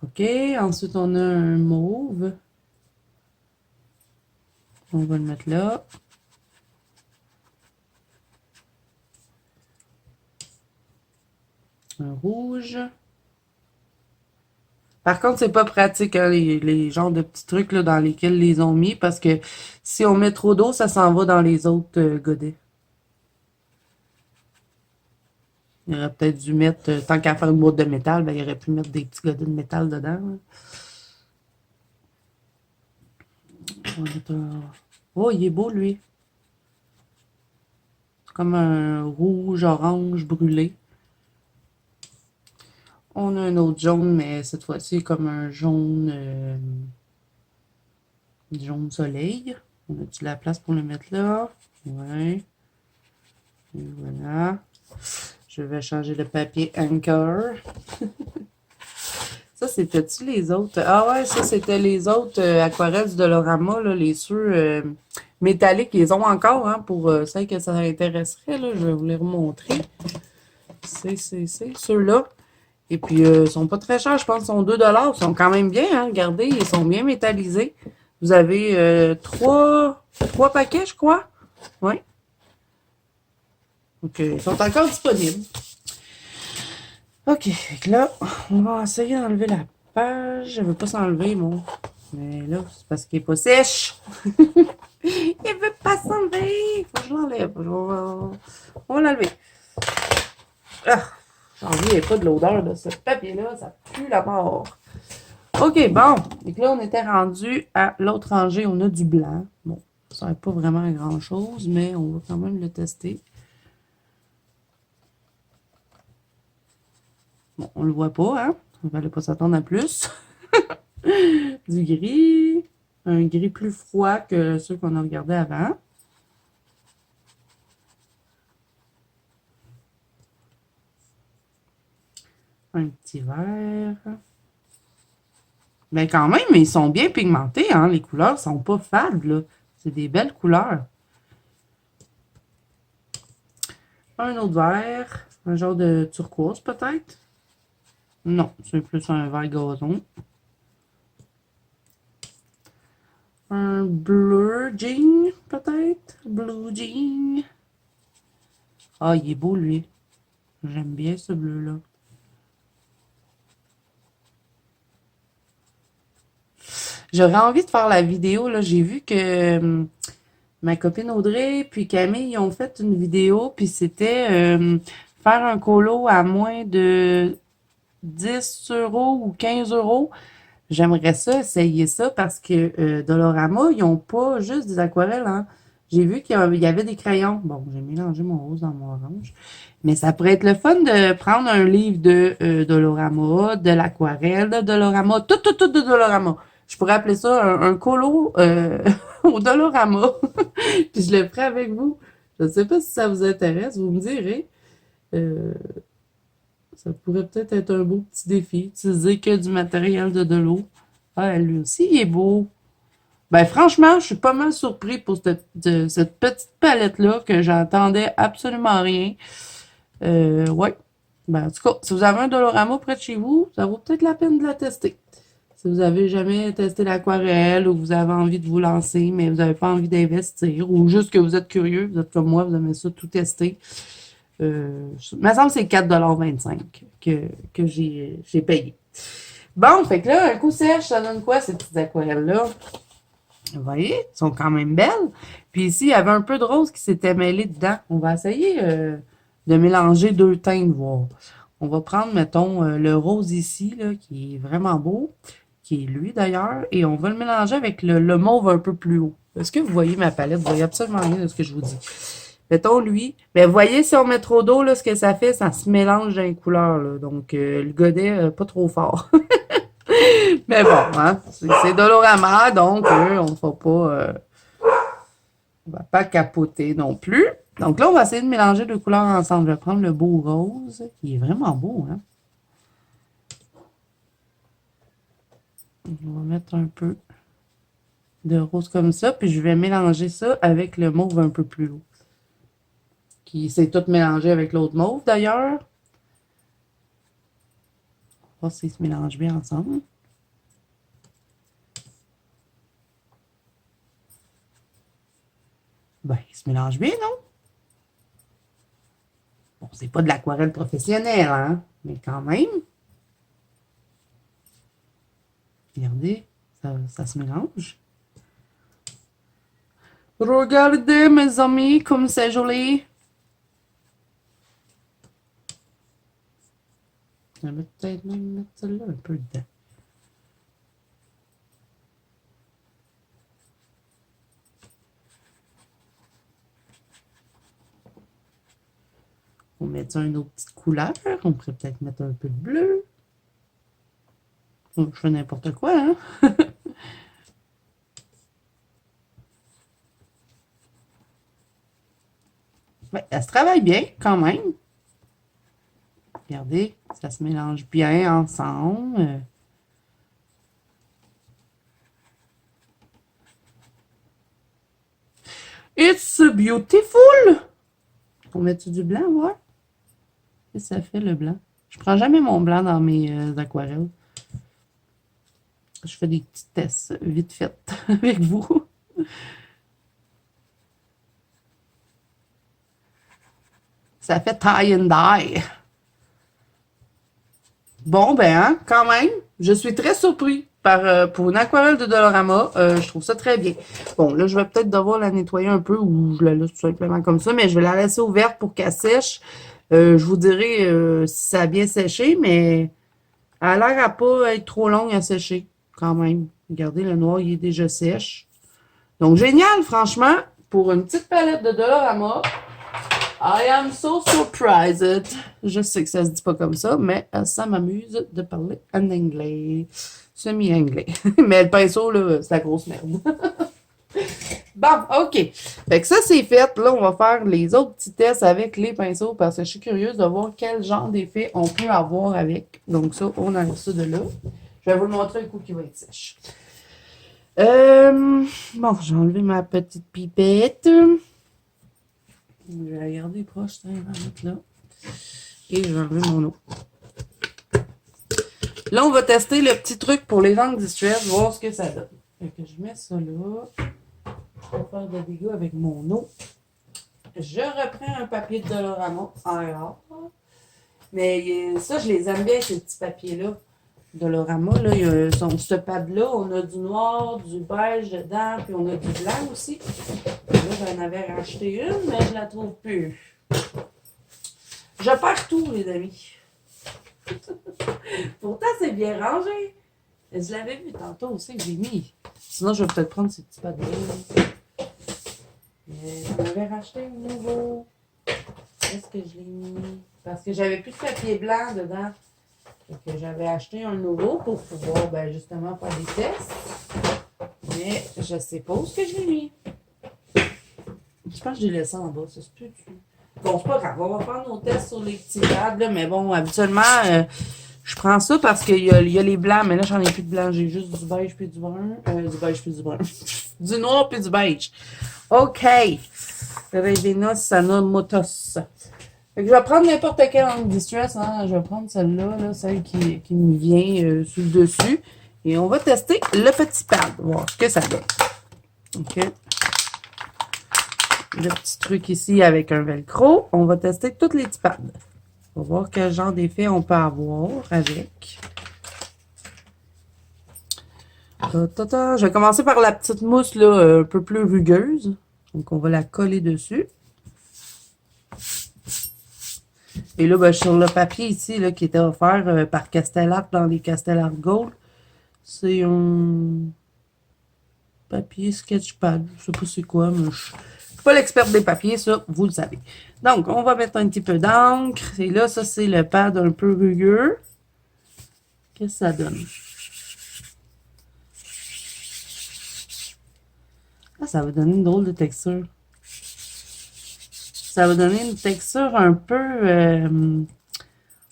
OK, ensuite on a un mauve. On va le mettre là. Un rouge. Par contre, c'est pas pratique, hein, les genres de petits trucs là, dans lesquels ils les ont mis, parce que si on met trop d'eau, ça s'en va dans les autres godets. Il aurait peut-être dû mettre, tant qu'à faire une boîte de métal, ben, il aurait pu mettre des petits godets de métal dedans. Là. Oh, il est beau, lui. comme un rouge, orange, brûlé. On a un autre jaune, mais cette fois-ci comme un jaune soleil. On a-tu la place pour le mettre là? Ouais. Et voilà. Je vais changer le papier Anchor. Ça, c'était-tu les autres? Ah ouais, ça, c'était les autres aquarelles du Dolorama, là, les ceux métalliques. Ils ont encore, hein, pour celles que ça intéresserait, là. Je vais vous les remontrer. C'est ceux-là. Et puis, ils sont pas très chers, je pense qu'ils sont 2 $. Ils sont quand même bien, hein. Regardez, ils sont bien métallisés. Vous avez trois paquets, je crois. Oui. Donc, ils sont encore disponibles. OK, fait que là, on va essayer d'enlever la page. Je veux pas s'enlever, bon. Mais là, c'est parce qu'il est pas sèche. Il veut pas s'enlever. Faut que je l'enlève. On va l'enlever. Ah, j'en reviens pas de l'odeur de ce papier-là. Ça pue la mort. OK, bon. Et là, on était rendu à l'autre rangée. On a du blanc. Bon, ça ne sert pas vraiment à grand-chose, mais on va quand même le tester. Bon, on le voit pas, hein? On va pas s'attendre à plus. Du gris. Un gris plus froid que ceux qu'on a regardés avant. Un petit vert. Mais quand même, ils sont bien pigmentés, hein? Les couleurs sont pas fades, là. C'est des belles couleurs. Un autre vert. Un genre de turquoise, peut-être? Non, c'est plus un vert gazon. Un bleu jean, peut-être? Blue jean. Ah, il est beau, lui. J'aime bien ce bleu-là. J'aurais envie de faire la vidéo, là. J'ai vu que ma copine Audrey puis Camille ils ont fait une vidéo, puis c'était faire un colo à moins de 10 € ou 15 €. J'aimerais ça, essayer ça, parce que Dolorama, ils n'ont pas juste des aquarelles, hein. J'ai vu qu'il y avait des crayons. Bon, j'ai mélangé mon rose dans mon orange. Mais ça pourrait être le fun de prendre un livre de Dolorama, de l'aquarelle de Dolorama, tout de Dolorama. Je pourrais appeler ça un colo au Dolorama. Puis je le ferai avec vous. Je ne sais pas si ça vous intéresse, vous me direz. Euh, Ça pourrait peut-être être un beau petit défi. Utiliser que du matériel de l'eau. Ah, lui aussi, il est beau. Ben, franchement, je suis pas mal surpris pour cette petite palette-là que j'entendais absolument rien. Ouais. Ben, en tout cas, si vous avez un Dolorama près de chez vous, ça vaut peut-être la peine de la tester. Si vous avez jamais testé l'aquarelle ou vous avez envie de vous lancer, mais vous n'avez pas envie d'investir, ou juste que vous êtes curieux, vous êtes comme moi, vous aimez ça tout tester. Il me semble que c'est 4,25 $ que j'ai payé. Bon, fait que là, un coup sèche, ça donne quoi, ces petites aquarelles-là? Vous voyez, elles sont quand même belles. Puis ici, il y avait un peu de rose qui s'était mêlé dedans. On va essayer de mélanger deux teintes, voir. On va prendre, mettons, le rose ici, là, qui est vraiment beau, qui est lui d'ailleurs, et on va le mélanger avec le mauve un peu plus haut. Est-ce que vous voyez ma palette? Vous voyez absolument rien de ce que je vous dis. Mettons, lui, ben, vous voyez, si on met trop d'eau, là, ce que ça fait, ça se mélange dans les couleurs, là. Donc, le godet, pas trop fort. Mais bon, hein, c'est Dolorama, donc, on va pas capoter non plus. Donc là, on va essayer de mélanger deux couleurs ensemble. Je vais prendre le beau rose, qui est vraiment beau, hein. On va mettre un peu de rose comme ça, puis je vais mélanger ça avec le mauve un peu plus haut. Qui s'est tout mélangé avec l'autre mauve, d'ailleurs. On va voir s'ils se mélangent bien ensemble. Ben, ils se mélangent bien, non? Bon, c'est pas de l'aquarelle professionnelle, hein? Mais quand même. Regardez, ça se mélange. Regardez, mes amis, comme c'est joli. Je vais peut-être même mettre celle-là un peu dedans. On met une autre petite couleur. On pourrait peut-être mettre un peu de bleu. Je fais n'importe quoi, hein? Ouais, elle se travaille bien, quand même. Regardez, ça se mélange bien ensemble. It's beautiful! On met du blanc, voir? Qu'est-ce que ça fait, le blanc? Je prends jamais mon blanc dans mes aquarelles. Je fais des petits tests vite fait avec vous. Ça fait tie and dye. Bon, ben, hein, quand même, je suis très surpris pour une aquarelle de Dollarama. Je trouve ça très bien. Bon, là, je vais peut-être devoir la nettoyer un peu ou je la laisse tout simplement comme ça, mais je vais la laisser ouverte pour qu'elle sèche. Je vous dirai si ça a bien séché, mais elle a l'air à pas être trop longue à sécher, quand même. Regardez, le noir, il est déjà sèche. Donc, génial, franchement, pour une petite palette de Dollarama. I am so surprised. Je sais que ça se dit pas comme ça, mais ça m'amuse de parler en anglais. Semi-anglais. Mais le pinceau, là, c'est la grosse merde. Bon, OK. Fait que ça, c'est fait. Là, on va faire les autres petits tests avec les pinceaux parce que je suis curieuse de voir quel genre d'effet on peut avoir avec. Donc ça, on enlève ça de là. Je vais vous le montrer un coup qui va être sèche. Bon, j'ai enlevé ma petite pipette. Je vais la garder proche, ça, je vais la mettre là. Et je vais enlever mon eau. Là, on va tester le petit truc pour les angles distress, voir ce que ça donne. Fait que je mets ça là. Je vais faire de dégâts avec mon eau. Je reprends un papier de Dollarama en or. Mais ça, je les aime bien, ces petits papiers-là. Dollarama, là, il y a ce pad-là, on a du noir, du beige dedans, puis on a du blanc aussi. Là, j'en avais racheté une, mais je la trouve plus. Je perds tout, les amis. Pourtant, c'est bien rangé. Je l'avais vu tantôt aussi que j'ai mis. Sinon, je vais peut-être prendre ces petits pads-là. J'en avais racheté un nouveau. Est-ce que je l'ai mis? Parce que j'avais plus de papier blanc dedans. Que j'avais acheté un nouveau pour pouvoir ben, justement faire des tests. Mais je sais pas où est-ce que je l'ai mis. Je pense que je l'ai laissé en bas, ça se peut. Bon, c'est pas grave, on va faire nos tests sur les petits pads, là, mais bon, habituellement, je prends ça parce qu'il y a les blancs, mais là, j'en ai plus de blanc, j'ai juste du beige puis du brun. Du beige puis du brun. Du noir puis du beige. OK. Revena Sana Motos. Fait que je vais prendre n'importe quel angle distress, hein. Je vais prendre celle-là, là, celle qui me vient sur le dessus. Et on va tester le petit pad, voir ce que ça donne. OK. Le petit truc ici avec un velcro. On va tester tous les petits pads. On va voir quel genre d'effet on peut avoir avec. Je vais commencer par la petite mousse là, un peu plus rugueuse. Donc, on va la coller dessus. Et là, ben, sur le papier ici, là, qui était offert par Castellart dans les Castellart Gold, c'est un papier sketchpad. Je sais pas c'est quoi, mais je suis pas l'experte des papiers, ça, vous le savez. Donc, on va mettre un petit peu d'encre. Et là, ça, c'est le pad un peu rugueux. Qu'est-ce que ça donne? Ah, ça va donner une drôle de texture. Ça va donner une texture un peu...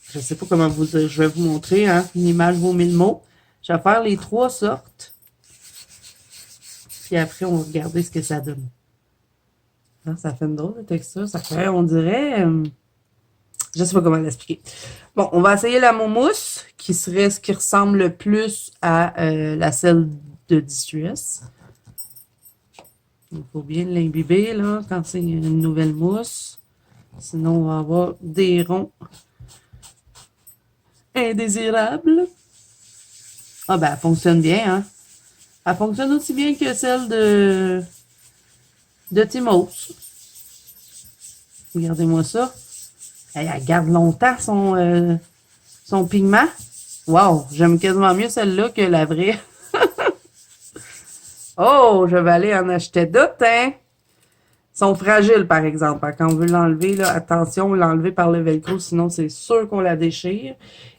je sais pas comment je vais vous montrer, hein. Une image vaut 1000 mots. Je vais faire les 3 sortes. Puis après, on va regarder ce que ça donne. Ah, ça fait une drôle de texture. Ça fait, on dirait... je sais pas comment l'expliquer. Bon, on va essayer la mousse, qui serait ce qui ressemble le plus à la celle de Distress. Il faut bien l'imbiber, là, quand c'est une nouvelle mousse. Sinon, on va avoir des ronds indésirables. Ah, ben, elle fonctionne bien, hein. Elle fonctionne aussi bien que celle de Timos. Regardez-moi ça. Elle garde longtemps son pigment. Wow, j'aime quasiment mieux celle-là que la vraie. Oh, je vais aller en acheter d'autres, hein. sont fragiles, par exemple. Hein. Quand on veut l'enlever, là, attention, l'enlever par le velcro, sinon c'est sûr qu'on la déchire.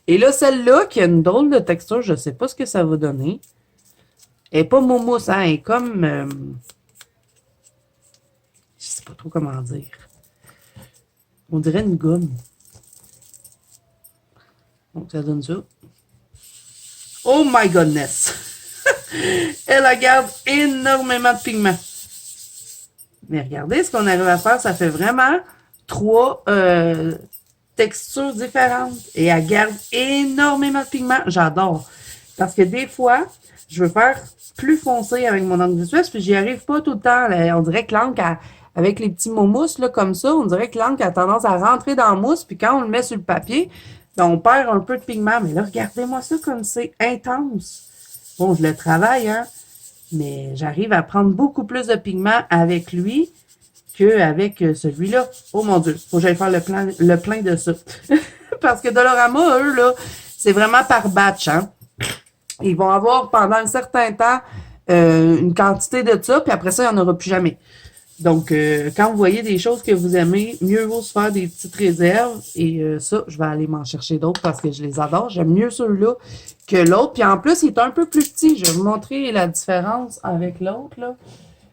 Et là, celle-là, qui a une drôle de texture, je sais pas ce que ça va donner. Elle est pas mousse, hein, elle est comme... je sais pas trop comment dire. On dirait une gomme. Donc, ça donne ça. Oh my goodness! Elle garde énormément de pigments. Mais regardez ce qu'on arrive à faire. Ça fait vraiment 3 textures différentes. Et elle garde énormément de pigments. J'adore. Parce que des fois, je veux faire plus foncé avec mon encre Distress, puis j'y arrive pas tout le temps. Là. On dirait que l'encre, avec les petits mousses là, comme ça, on dirait que l'encre a tendance à rentrer dans la mousse, puis quand on le met sur le papier, ben, on perd un peu de pigment. Mais là, regardez-moi ça comme c'est intense. Bon, je le travaille, hein, mais j'arrive à prendre beaucoup plus de pigment avec lui qu'avec celui-là. Oh mon Dieu, faut que j'aille faire le plein de ça. Parce que Dolorama, eux, là, c'est vraiment par batch, hein. Ils vont avoir pendant un certain temps une quantité de ça, puis après ça, il n'y en aura plus jamais. Donc, quand vous voyez des choses que vous aimez, mieux vaut se faire des petites réserves. Et ça, je vais aller m'en chercher d'autres parce que je les adore. J'aime mieux ceux-là que l'autre. Puis en plus, il est un peu plus petit. Je vais vous montrer la différence avec l'autre, là.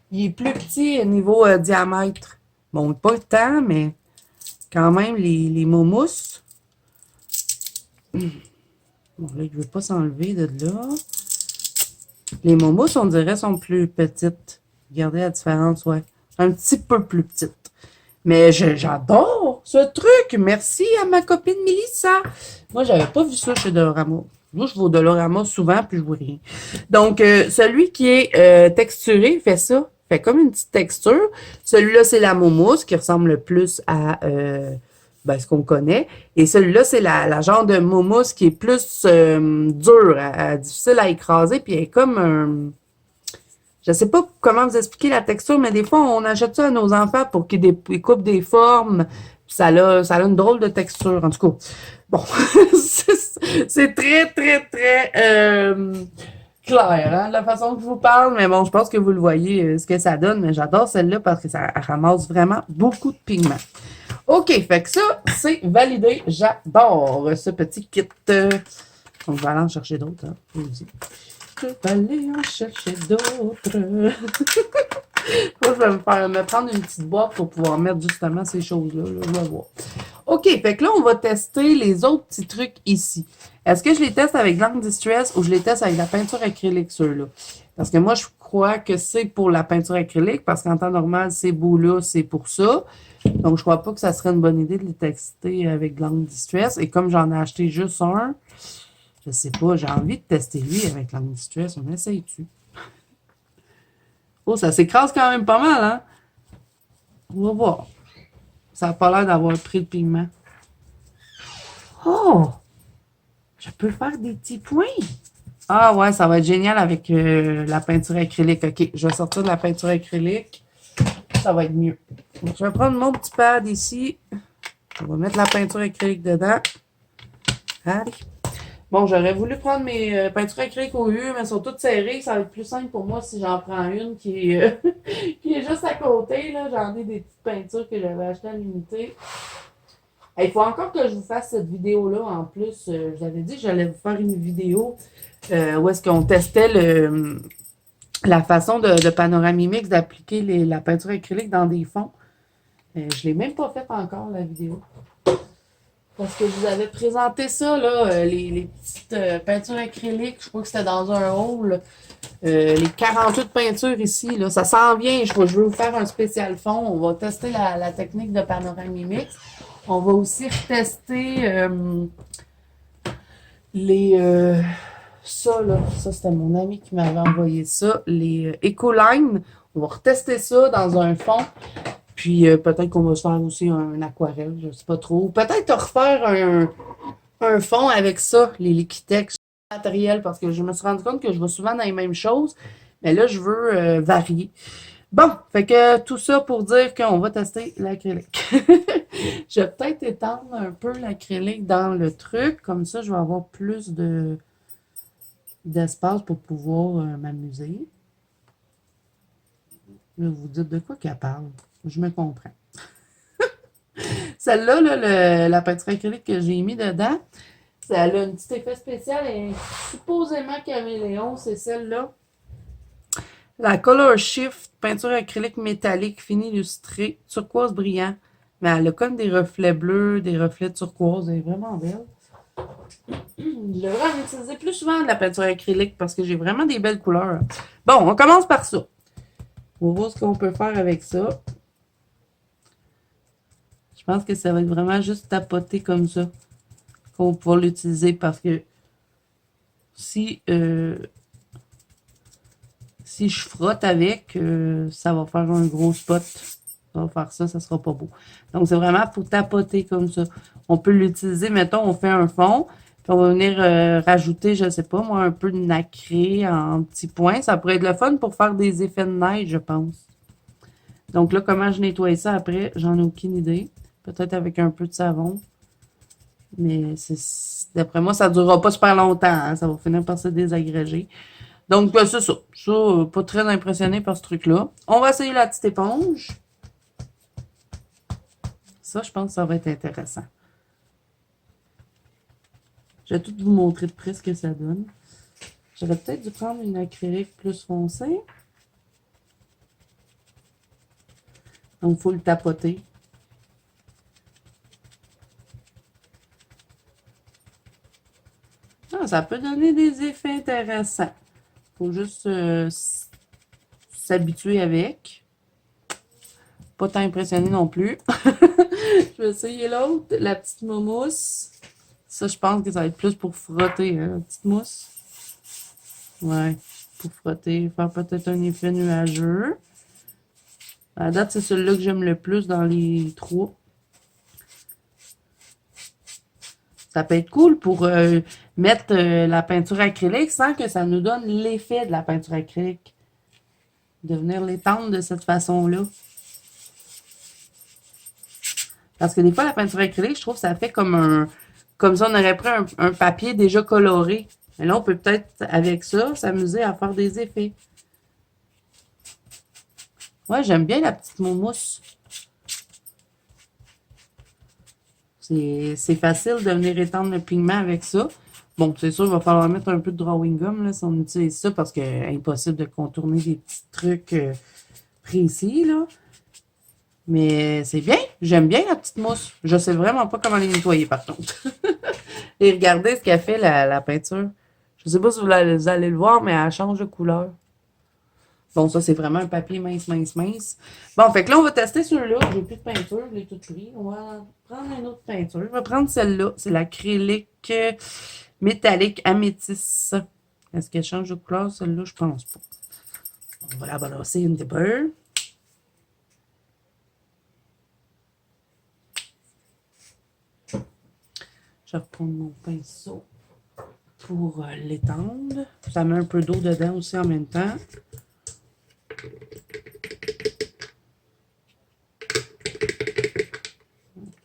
Il est plus petit au niveau diamètre. Bon, pas tant, mais quand même, les mousses. Bon, là, il ne veut pas s'enlever de là. Les mousses, on dirait, sont plus petites. Regardez la différence, ouais. Un petit peu plus petite. Mais j'adore ce truc. Merci à ma copine Mélissa. Moi, j'avais pas vu ça chez Dolorama. Moi, je vais au Dolorama souvent, puis je vois rien. Donc, celui qui est texturé fait ça. Fait comme une petite texture. Celui-là, c'est la mousse qui ressemble le plus à ce qu'on connaît. Et celui-là, c'est la genre de mousse qui est plus dure, difficile à écraser, puis elle est comme un... Je sais pas comment vous expliquer la texture, mais des fois, on achète ça à nos enfants pour qu'ils coupent des formes. Puis ça a une drôle de texture. En tout cas, bon, c'est très, très, très clair, hein, la façon que je vous parle. Mais bon, je pense que vous le voyez, ce que ça donne. Mais j'adore celle-là parce que ça ramasse vraiment beaucoup de pigments. OK, fait que ça, c'est validé. J'adore ce petit kit. Donc, je vais aller en chercher d'autres. Hein, aussi. Je vais aller en chercher d'autres. Moi, je vais me prendre une petite boîte pour pouvoir mettre justement ces choses-là. Là, je vais voir. OK, fait que là, on va tester les autres petits trucs ici. Est-ce que je les teste avec l'encre Distress ou je les teste avec la peinture acrylique, ceux-là? Parce que moi, je crois que c'est pour la peinture acrylique, parce qu'en temps normal, ces bouts-là, c'est pour ça. Donc, je crois pas que ça serait une bonne idée de les tester avec de l'encre Distress. Et comme j'en ai acheté juste un, je sais pas, j'ai envie de tester lui avec l'encre Distress. On essaye-tu? Oh, ça s'écrase quand même pas mal, hein? On va voir. Ça n'a pas l'air d'avoir pris le pigment. Oh! Je peux faire des petits points. Ah ouais, ça va être génial avec la peinture acrylique. OK, je vais sortir de la peinture acrylique. Ça va être mieux. Donc, je vais prendre mon petit pad ici. On va mettre la peinture acrylique dedans. Allez. Bon, j'aurais voulu prendre mes peintures acryliques au U, mais elles sont toutes serrées. Ça va être plus simple pour moi si j'en prends une qui est, qui est juste à côté. Là. J'en ai des petites peintures que j'avais achetées à l'unité. Il faut encore que je vous fasse cette vidéo-là. En plus, je vous avais dit que j'allais vous faire une vidéo où est-ce qu'on testait la façon de Panoramimix d'appliquer la peinture acrylique dans des fonds. Je ne l'ai même pas faite encore, la vidéo. Parce que je vous avais présenté ça, là, les petites peintures acryliques. Je crois que c'était dans un haul. Les 48 peintures ici, là, ça s'en vient. Je vais vous faire un spécial fond. On va tester la technique de Panoramimix. On va aussi retester ça, là. Ça, c'était mon ami qui m'avait envoyé ça. Les Ecoline. On va retester ça dans un fond. Puis peut-être qu'on va se faire aussi un aquarelle, je ne sais pas trop. Peut-être refaire un fond avec ça, les Liquitex matériel, parce que je me suis rendu compte que je vais souvent dans les mêmes choses. Mais là, je veux varier. Bon, fait que tout ça pour dire qu'on va tester l'acrylique. Je vais peut-être étendre un peu l'acrylique dans le truc. Comme ça, je vais avoir plus d'espace pour pouvoir m'amuser. Là, vous dites de quoi qu'elle parle? Je me comprends. Celle-là, là, la peinture acrylique que j'ai mis dedans, ça a un petit effet spécial et supposément caméléon, c'est celle-là. La Color Shift peinture acrylique métallique fini illustrée, turquoise brillant. Mais elle a comme des reflets bleus, des reflets turquoise. Elle est vraiment belle. Je devrais en utiliser plus souvent de la peinture acrylique parce que j'ai vraiment des belles couleurs. Bon, on commence par ça. On va voir ce qu'on peut faire avec ça. Je pense que ça va être vraiment juste tapoter comme ça qu'on va pouvoir l'utiliser parce que si je frotte avec, ça va faire un gros spot. Ça va faire ça, ça sera pas beau. Donc, c'est vraiment pour tapoter comme ça. On peut l'utiliser, mettons, on fait un fond, puis on va venir rajouter, je sais pas, moi, un peu de nacré en petits points. Ça pourrait être le fun pour faire des effets de neige, je pense. Donc là, comment je nettoie ça après, j'en ai aucune idée. Peut-être avec un peu de savon. Mais d'après moi, ça ne durera pas super longtemps. Hein. Ça va finir par se désagréger. Donc, c'est ça. Ça, pas très impressionné par ce truc-là. On va essayer la petite éponge. Ça, je pense que ça va être intéressant. Je vais tout vous montrer de près ce que ça donne. J'aurais peut-être dû prendre une acrylique plus foncée. Donc, il faut le tapoter. Ah, ça peut donner des effets intéressants. Il faut juste s'habituer avec. Pas tant impressionné non plus. Je vais essayer l'autre, la petite mousse. Ça, je pense que ça va être plus pour frotter, hein, la petite mousse. Ouais, pour frotter, faire peut-être un effet nuageux. À la date, c'est celui-là que j'aime le plus dans les trois. Ça peut être cool pour mettre la peinture acrylique sans que ça nous donne l'effet de la peinture acrylique. De venir l'étendre de cette façon-là. Parce que des fois, la peinture acrylique, je trouve que ça fait comme ça, on aurait pris un papier déjà coloré. Mais là, on peut peut-être, avec ça, s'amuser à faire des effets. Ouais, j'aime bien la petite mousse. C'est facile de venir étendre le pigment avec ça. Bon, c'est sûr, il va falloir mettre un peu de drawing gum là, si on utilise ça parce que c'est impossible de contourner des petits trucs précis, là. Mais c'est bien. J'aime bien la petite mousse. Je sais vraiment pas comment les nettoyer, par contre. Et regardez ce qu'a fait la peinture. Je sais pas si vous allez le voir, mais elle change de couleur. Bon, ça, c'est vraiment un papier mince, mince, mince. Bon, fait que là, on va tester celui-là. J'ai plus de peinture, je l'ai tout pris. On va prendre une autre peinture. On va prendre celle-là. C'est l'acrylique métallique améthyste. Est-ce qu'elle change de couleur, celle-là? Je pense pas. On va la balancer une peu. Je vais reprendre mon pinceau pour l'étendre. Ça met un peu d'eau dedans aussi en même temps.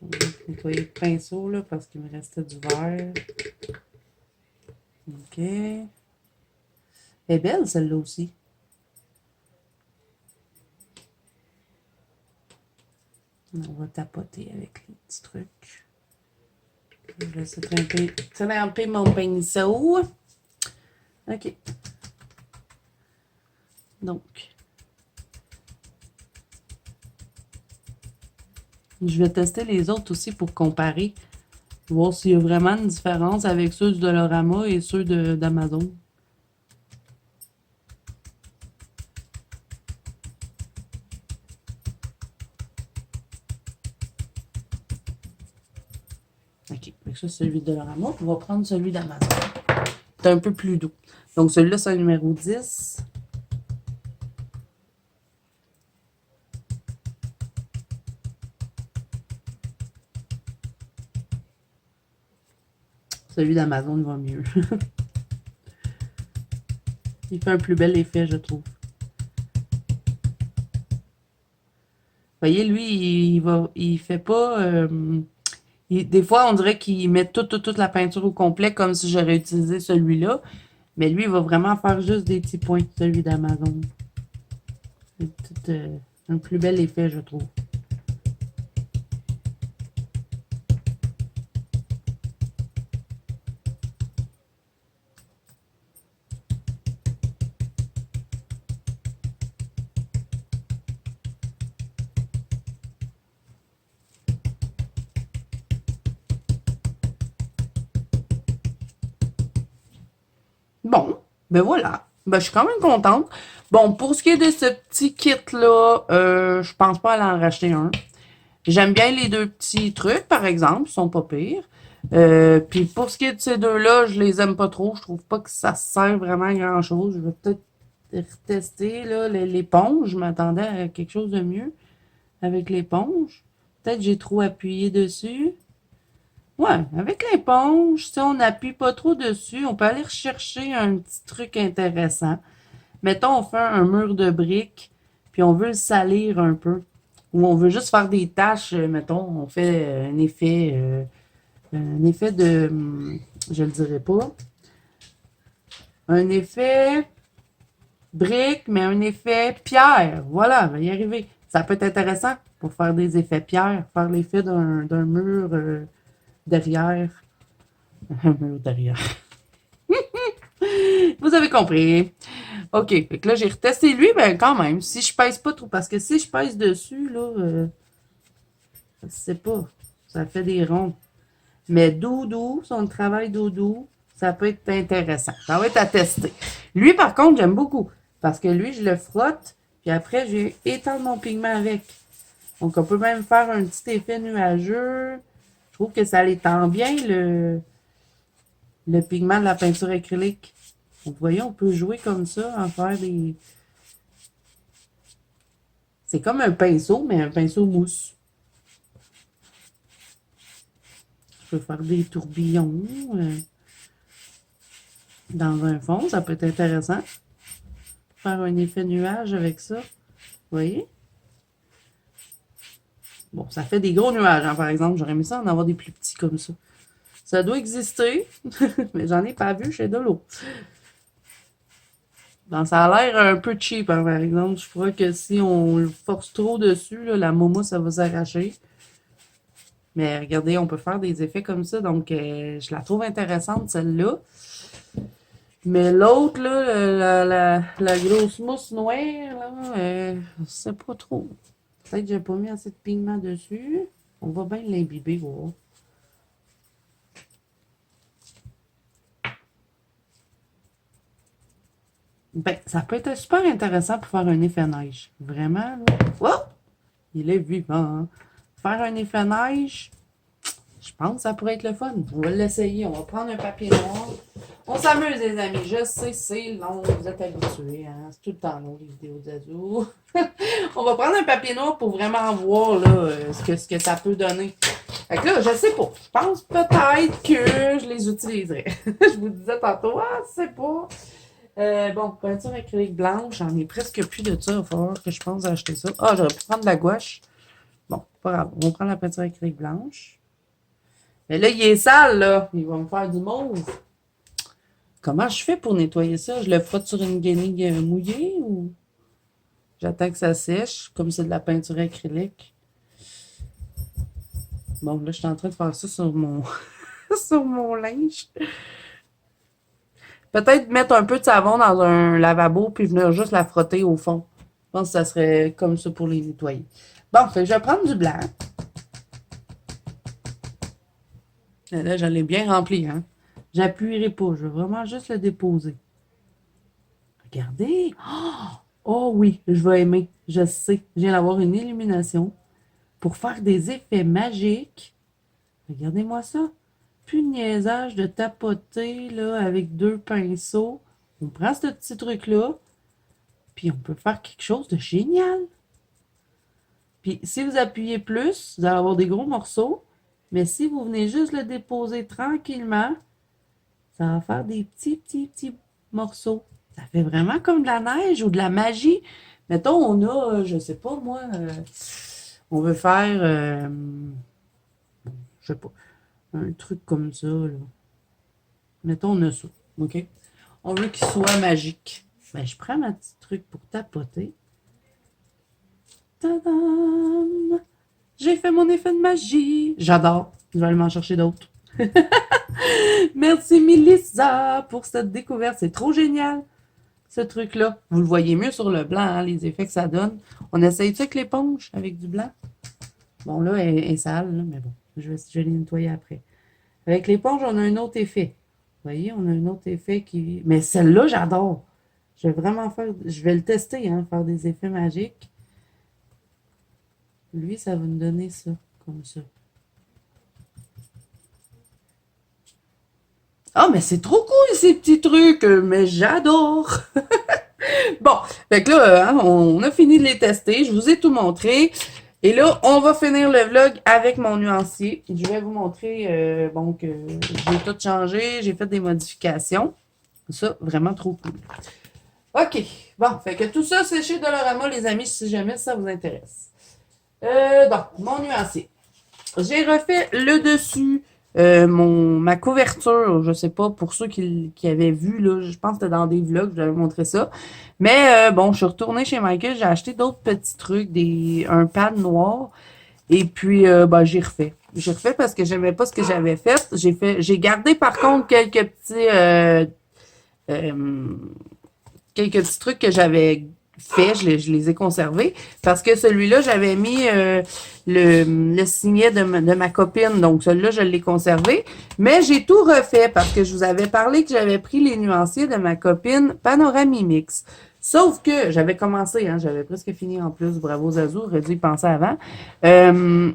On va nettoyer le pinceau là, parce qu'il me restait du vert. OK. Elle est belle celle-là aussi. On va tapoter avec les petits trucs. Je vais laisser tremper mon pinceau. OK. Donc, je vais tester les autres aussi pour comparer. Voir s'il y a vraiment une différence avec ceux du Dollarama et ceux d'Amazon. OK. Ça, c'est celui de Dollarama. On va prendre celui d'Amazon. C'est un peu plus doux. Donc, celui-là, c'est le numéro 10. Celui d'Amazon, il va mieux. Il fait un plus bel effet, je trouve. Vous voyez, lui, il fait pas... des fois, on dirait qu'il met toute la peinture au complet, comme si j'aurais utilisé celui-là. Mais lui, il va vraiment faire juste des petits points, celui d'Amazon. C'est tout Un plus bel effet, je trouve. Bon, ben voilà. Ben, je suis quand même contente. Bon, pour ce qui est de ce petit kit-là, je pense pas aller en racheter un. J'aime bien les deux petits trucs, par exemple, ils sont pas pires. Puis pour ce qui est de ces deux-là, je les aime pas trop. Je trouve pas que ça sert vraiment à grand-chose. Je vais peut-être retester là, l'éponge. Je m'attendais à quelque chose de mieux avec l'éponge. Peut-être que j'ai trop appuyé dessus. Ouais, avec l'éponge, si on n'appuie pas trop dessus, on peut aller rechercher un petit truc intéressant. Mettons, on fait un mur de briques, puis on veut le salir un peu. Ou on veut juste faire des taches, mettons, on fait un effet de, je le dirais pas, un effet brique, mais un effet pierre. Voilà, on va y arriver. Ça peut être intéressant pour faire des effets pierre, faire l'effet d'un mur derrière. Un mur derrière. Vous avez compris. OK. Fait que là, j'ai retesté lui, ben quand même. Si je pèse pas trop, parce que si je pèse dessus, là, je sais pas. Ça fait des ronds. Mais doudou, son travail doudou, ça peut être intéressant. Ça va être à tester. Lui, par contre, j'aime beaucoup. Parce que lui, je le frotte, puis après, j'ai étendre mon pigment avec. Donc, on peut même faire un petit effet nuageux. Je trouve que ça l'étend bien, le pigment de la peinture acrylique. Vous voyez, on peut jouer comme ça, en faire des... C'est comme un pinceau, mais un pinceau mousse. Je peux faire des tourbillons dans un fond, ça peut être intéressant. Faire un effet nuage avec ça. Vous voyez? Bon, ça fait des gros nuages, hein, par exemple. J'aurais aimé ça en avoir des plus petits comme ça. Ça doit exister, mais j'en ai pas vu chez de l'eau. Ben, ça a l'air un peu cheap, hein, par exemple. Je crois que si on le force trop dessus, là, la momo, ça va s'arracher. Mais regardez, on peut faire des effets comme ça. Donc, je la trouve intéressante, celle-là. Mais l'autre, là, la grosse mousse noire, là, je sais pas trop. Peut-être que j'ai pas mis assez de pigment dessus. On va bien l'imbiber, voir. Ben, ça peut être super intéressant pour faire un effet neige. Vraiment, là. Oh! Il est vivant. Hein? Faire un effet neige, je pense que ça pourrait être le fun. On va l'essayer. On va prendre un papier noir. On s'amuse, les amis. Je sais, c'est long. Vous êtes habitués. Hein? C'est tout le temps long, les vidéos d'Azou. On va prendre un papier noir pour vraiment voir là, ce que ça peut donner. Fait que là, je sais pas. Je pense peut-être que je les utiliserai. Je vous disais tantôt, je sais pas. Bon, peinture acrylique blanche, j'en ai presque plus de ça. Il va falloir que je pense à acheter ça. Ah, j'aurais pu prendre de la gouache. Bon, pas grave. On prend la peinture acrylique blanche. Mais là, il est sale, là. Il va me faire du mauve. Comment je fais pour nettoyer ça? Je le frotte sur une guenille mouillée ou j'attends que ça sèche, comme c'est de la peinture acrylique? Bon, là, je suis en train de faire ça sur mon, sur mon linge. Peut-être mettre un peu de savon dans un lavabo puis venir juste la frotter au fond. Je pense que ça serait comme ça pour les nettoyer. Bon, fait, je vais prendre du blanc. Là, je l'ai bien rempli, hein. J'appuierai pas, je vais vraiment juste le déposer. Regardez. Oh oui, je vais aimer. Je sais. Je viens d'avoir une illumination pour faire des effets magiques. Regardez-moi ça. Plus de niaisage de tapoter là, avec deux pinceaux. On prend ce petit truc-là, puis on peut faire quelque chose de génial. Puis si vous appuyez plus, vous allez avoir des gros morceaux. Mais si vous venez juste le déposer tranquillement, ça va faire des petits morceaux. Ça fait vraiment comme de la neige ou de la magie. Mettons, on a, je sais pas moi, on veut faire, je sais pas, un truc comme ça, là. Mettons, on a ça, OK? On veut qu'il soit magique. Ben, je prends ma petit truc pour tapoter. Tadam! J'ai fait mon effet de magie. J'adore. Je vais aller m'en chercher d'autres. Merci Mélissa pour cette découverte. C'est trop génial, ce truc-là. Vous le voyez mieux sur le blanc, hein, les effets que ça donne. On essaye-tu avec l'éponge, avec du blanc? Bon, là, elle est sale, là, mais bon, je vais les nettoyer après. Avec l'éponge, on a un autre effet. Vous voyez, on a un autre effet qui... Mais celle-là, j'adore. Je vais vraiment faire... Je vais le tester, hein, faire des effets magiques. Lui, ça va me donner ça, comme ça. Ah, mais c'est trop cool, ces petits trucs, mais j'adore! Bon, fait que là, hein, on a fini de les tester, je vous ai tout montré. Et là, on va finir le vlog avec mon nuancier. Je vais vous montrer, bon, que j'ai tout changé, j'ai fait des modifications. Ça, vraiment trop cool. OK, bon, fait que tout ça, c'est chez Dollarama, les amis, si jamais ça vous intéresse. Donc, mon nuancier. J'ai refait le dessus, ma couverture, je sais pas, pour ceux qui avaient vu, là, je pense que c'était dans des vlogs, je vous avais montré ça. Mais bon, je suis retournée chez Michael, j'ai acheté d'autres petits trucs, un pad noir, et puis ben, j'ai refait. J'ai refait parce que j'aimais pas ce que j'avais fait. J'ai gardé par contre euh, quelques petits trucs que j'avais fait, je les ai conservés, parce que celui-là, j'avais mis le signet de ma copine, donc celui-là, je l'ai conservé, mais j'ai tout refait, parce que je vous avais parlé que j'avais pris les nuanciers de ma copine Panoramimix. Sauf que j'avais commencé, hein, j'avais presque fini en plus, bravo Zazou, j'aurais dû y penser avant. Elle,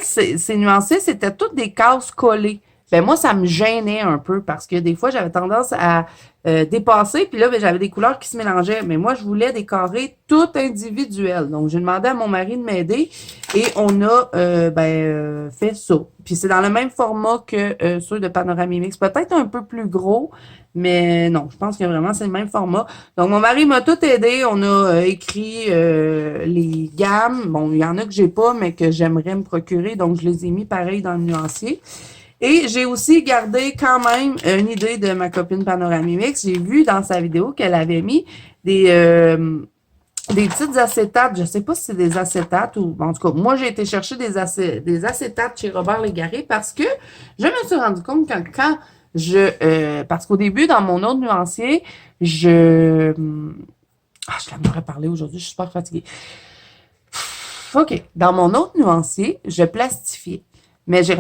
ses nuanciers, c'était toutes des cases collées. Ben moi, ça me gênait un peu parce que des fois, j'avais tendance à dépasser, puis là, ben, j'avais des couleurs qui se mélangeaient. Mais moi, je voulais des carrés tout individuels. Donc, j'ai demandé à mon mari de m'aider et on a fait ça. Puis c'est dans le même format que ceux de Panoramimix. Peut-être un peu plus gros, mais non, je pense que vraiment, c'est le même format. Donc, mon mari m'a tout aidé. On a écrit les gammes. Bon, il y en a que j'ai pas, mais que j'aimerais me procurer. Donc, je les ai mis pareil dans le nuancier. Et j'ai aussi gardé quand même une idée de ma copine Panoramimix. J'ai vu dans sa vidéo qu'elle avait mis des petites acétates. Je sais pas si c'est des acétates ou... En tout cas, moi, j'ai été chercher des acétates chez Robert Légaré parce que je me suis rendu compte que quand parce qu'au début, dans mon autre nuancier, je l'aimerais parler aujourd'hui, je suis super fatiguée. OK. Dans mon autre nuancier, je plastifiais. Mais j'ai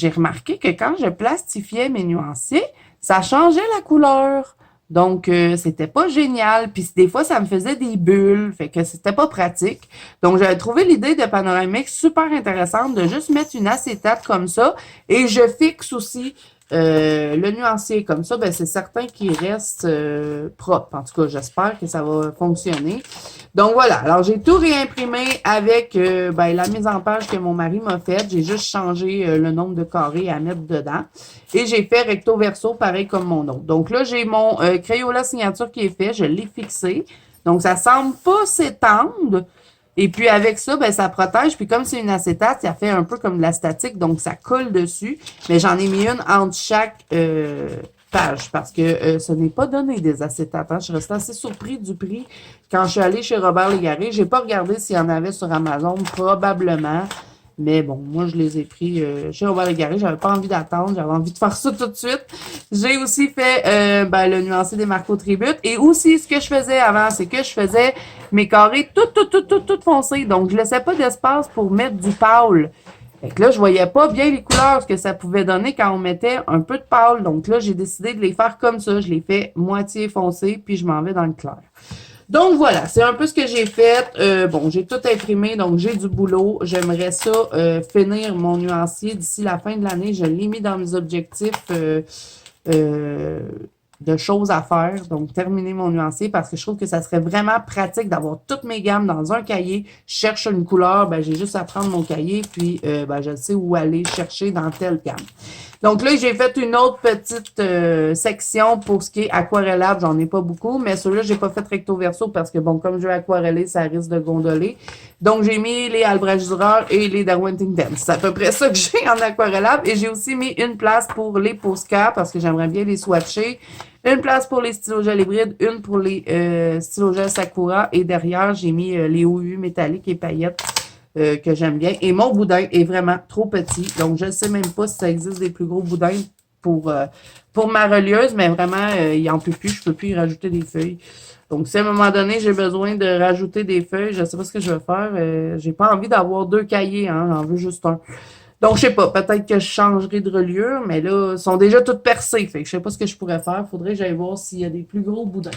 remarqué que quand je plastifiais mes nuanciers, ça changeait la couleur. Donc, c'était pas génial. Puis des fois, ça me faisait des bulles. Fait que c'était pas pratique. Donc, j'avais trouvé l'idée de Panoramix super intéressante de juste mettre une acétate comme ça. Et je fixe aussi le nuancier comme ça. Ben, c'est certain qu'il reste propre. En tout cas, j'espère que ça va fonctionner. Donc, voilà. Alors, j'ai tout réimprimé avec la mise en page que mon mari m'a faite. J'ai juste changé le nombre de carrés à mettre dedans. Et j'ai fait recto verso, pareil comme mon autre. Donc là, j'ai mon Crayola signature qui est fait. Je l'ai fixé. Donc, ça semble pas s'étendre. Et puis, avec ça, ben, ça protège. Puis, comme c'est une acétate, ça fait un peu comme de la statique. Donc, ça colle dessus. Mais j'en ai mis une entre chaque page parce que ce n'est pas donné des acétates. Hein. Je suis restée assez surpris du prix quand je suis allée chez Robert Légaré. J'ai pas regardé s'il y en avait sur Amazon, probablement. Mais bon, moi, je les ai pris chez Robert Légaré. J'avais pas envie d'attendre. J'avais envie de faire ça tout de suite. J'ai aussi fait le nuancier des Marco Tribute. Et aussi, ce que je faisais avant, c'est que je faisais mes carrés tout foncés. Donc, je laissais pas d'espace pour mettre du pâle. Fait que là, je voyais pas bien les couleurs, ce que ça pouvait donner quand on mettait un peu de pâle. Donc là, j'ai décidé de les faire comme ça. Je les fais moitié foncé, puis je m'en vais dans le clair. Donc voilà, c'est un peu ce que j'ai fait. Bon, j'ai tout imprimé, donc j'ai du boulot. J'aimerais ça finir mon nuancier d'ici la fin de l'année. Je l'ai mis dans mes objectifs de choses à faire. Donc, terminer mon nuancier parce que je trouve que ça serait vraiment pratique d'avoir toutes mes gammes dans un cahier. Je cherche une couleur, ben j'ai juste à prendre mon cahier, puis je sais où aller chercher dans telle gamme. Donc là, j'ai fait une autre petite section pour ce qui est aquarellable. J'en ai pas beaucoup, mais celui-là, j'ai pas fait recto verso parce que, bon, comme je vais aquareller, ça risque de gondoler. Donc, j'ai mis les Albrecht Dürer et les Darwin-Ting-Tens. C'est à peu près ça que j'ai en aquarellable. Et j'ai aussi mis une place pour les Posca parce que j'aimerais bien les swatcher. Une place pour les stylogels hybrides, une pour les stylogels Sakura. Et derrière, j'ai mis les OU métalliques et paillettes que j'aime bien. Et mon boudin est vraiment trop petit. Donc, je ne sais même pas si ça existe des plus gros boudins pour ma relieuse. Mais vraiment, il n'en peut plus. Je ne peux plus y rajouter des feuilles. Donc, si à un moment donné, j'ai besoin de rajouter des feuilles, je ne sais pas ce que je vais faire. J'ai pas envie d'avoir 2 cahiers. Hein, j'en veux juste un. Donc, je sais pas, peut-être que je changerai de reliure, mais là, ils sont déjà toutes percées. Fait que je sais pas ce que je pourrais faire. Faudrait que j'aille voir s'il y a des plus gros boudins.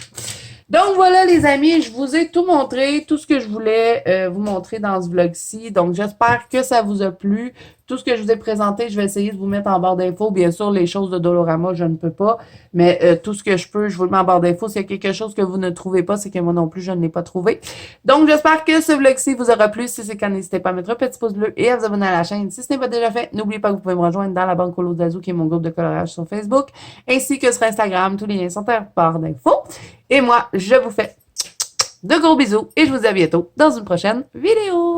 Donc, voilà, les amis, je vous ai tout montré, tout ce que je voulais vous montrer dans ce vlog-ci. Donc, j'espère que ça vous a plu. Tout ce que je vous ai présenté, je vais essayer de vous mettre en barre d'infos. Bien sûr, les choses de Dolorama, je ne peux pas. Mais tout ce que je peux, je vous le mets en barre d'infos. S'il y a quelque chose que vous ne trouvez pas, c'est que moi non plus, je ne l'ai pas trouvé. Donc, j'espère que ce vlog-ci vous aura plu. Si c'est le cas, n'hésitez pas à mettre un petit pouce bleu et à vous abonner à la chaîne. Si ce n'est pas déjà fait, n'oubliez pas que vous pouvez me rejoindre dans la banque Colo d'Azou, qui est mon groupe de coloriage sur Facebook, ainsi que sur Instagram. Tous les liens sont en barre d'infos. Et moi, je vous fais de gros bisous et je vous dis à bientôt dans une prochaine vidéo.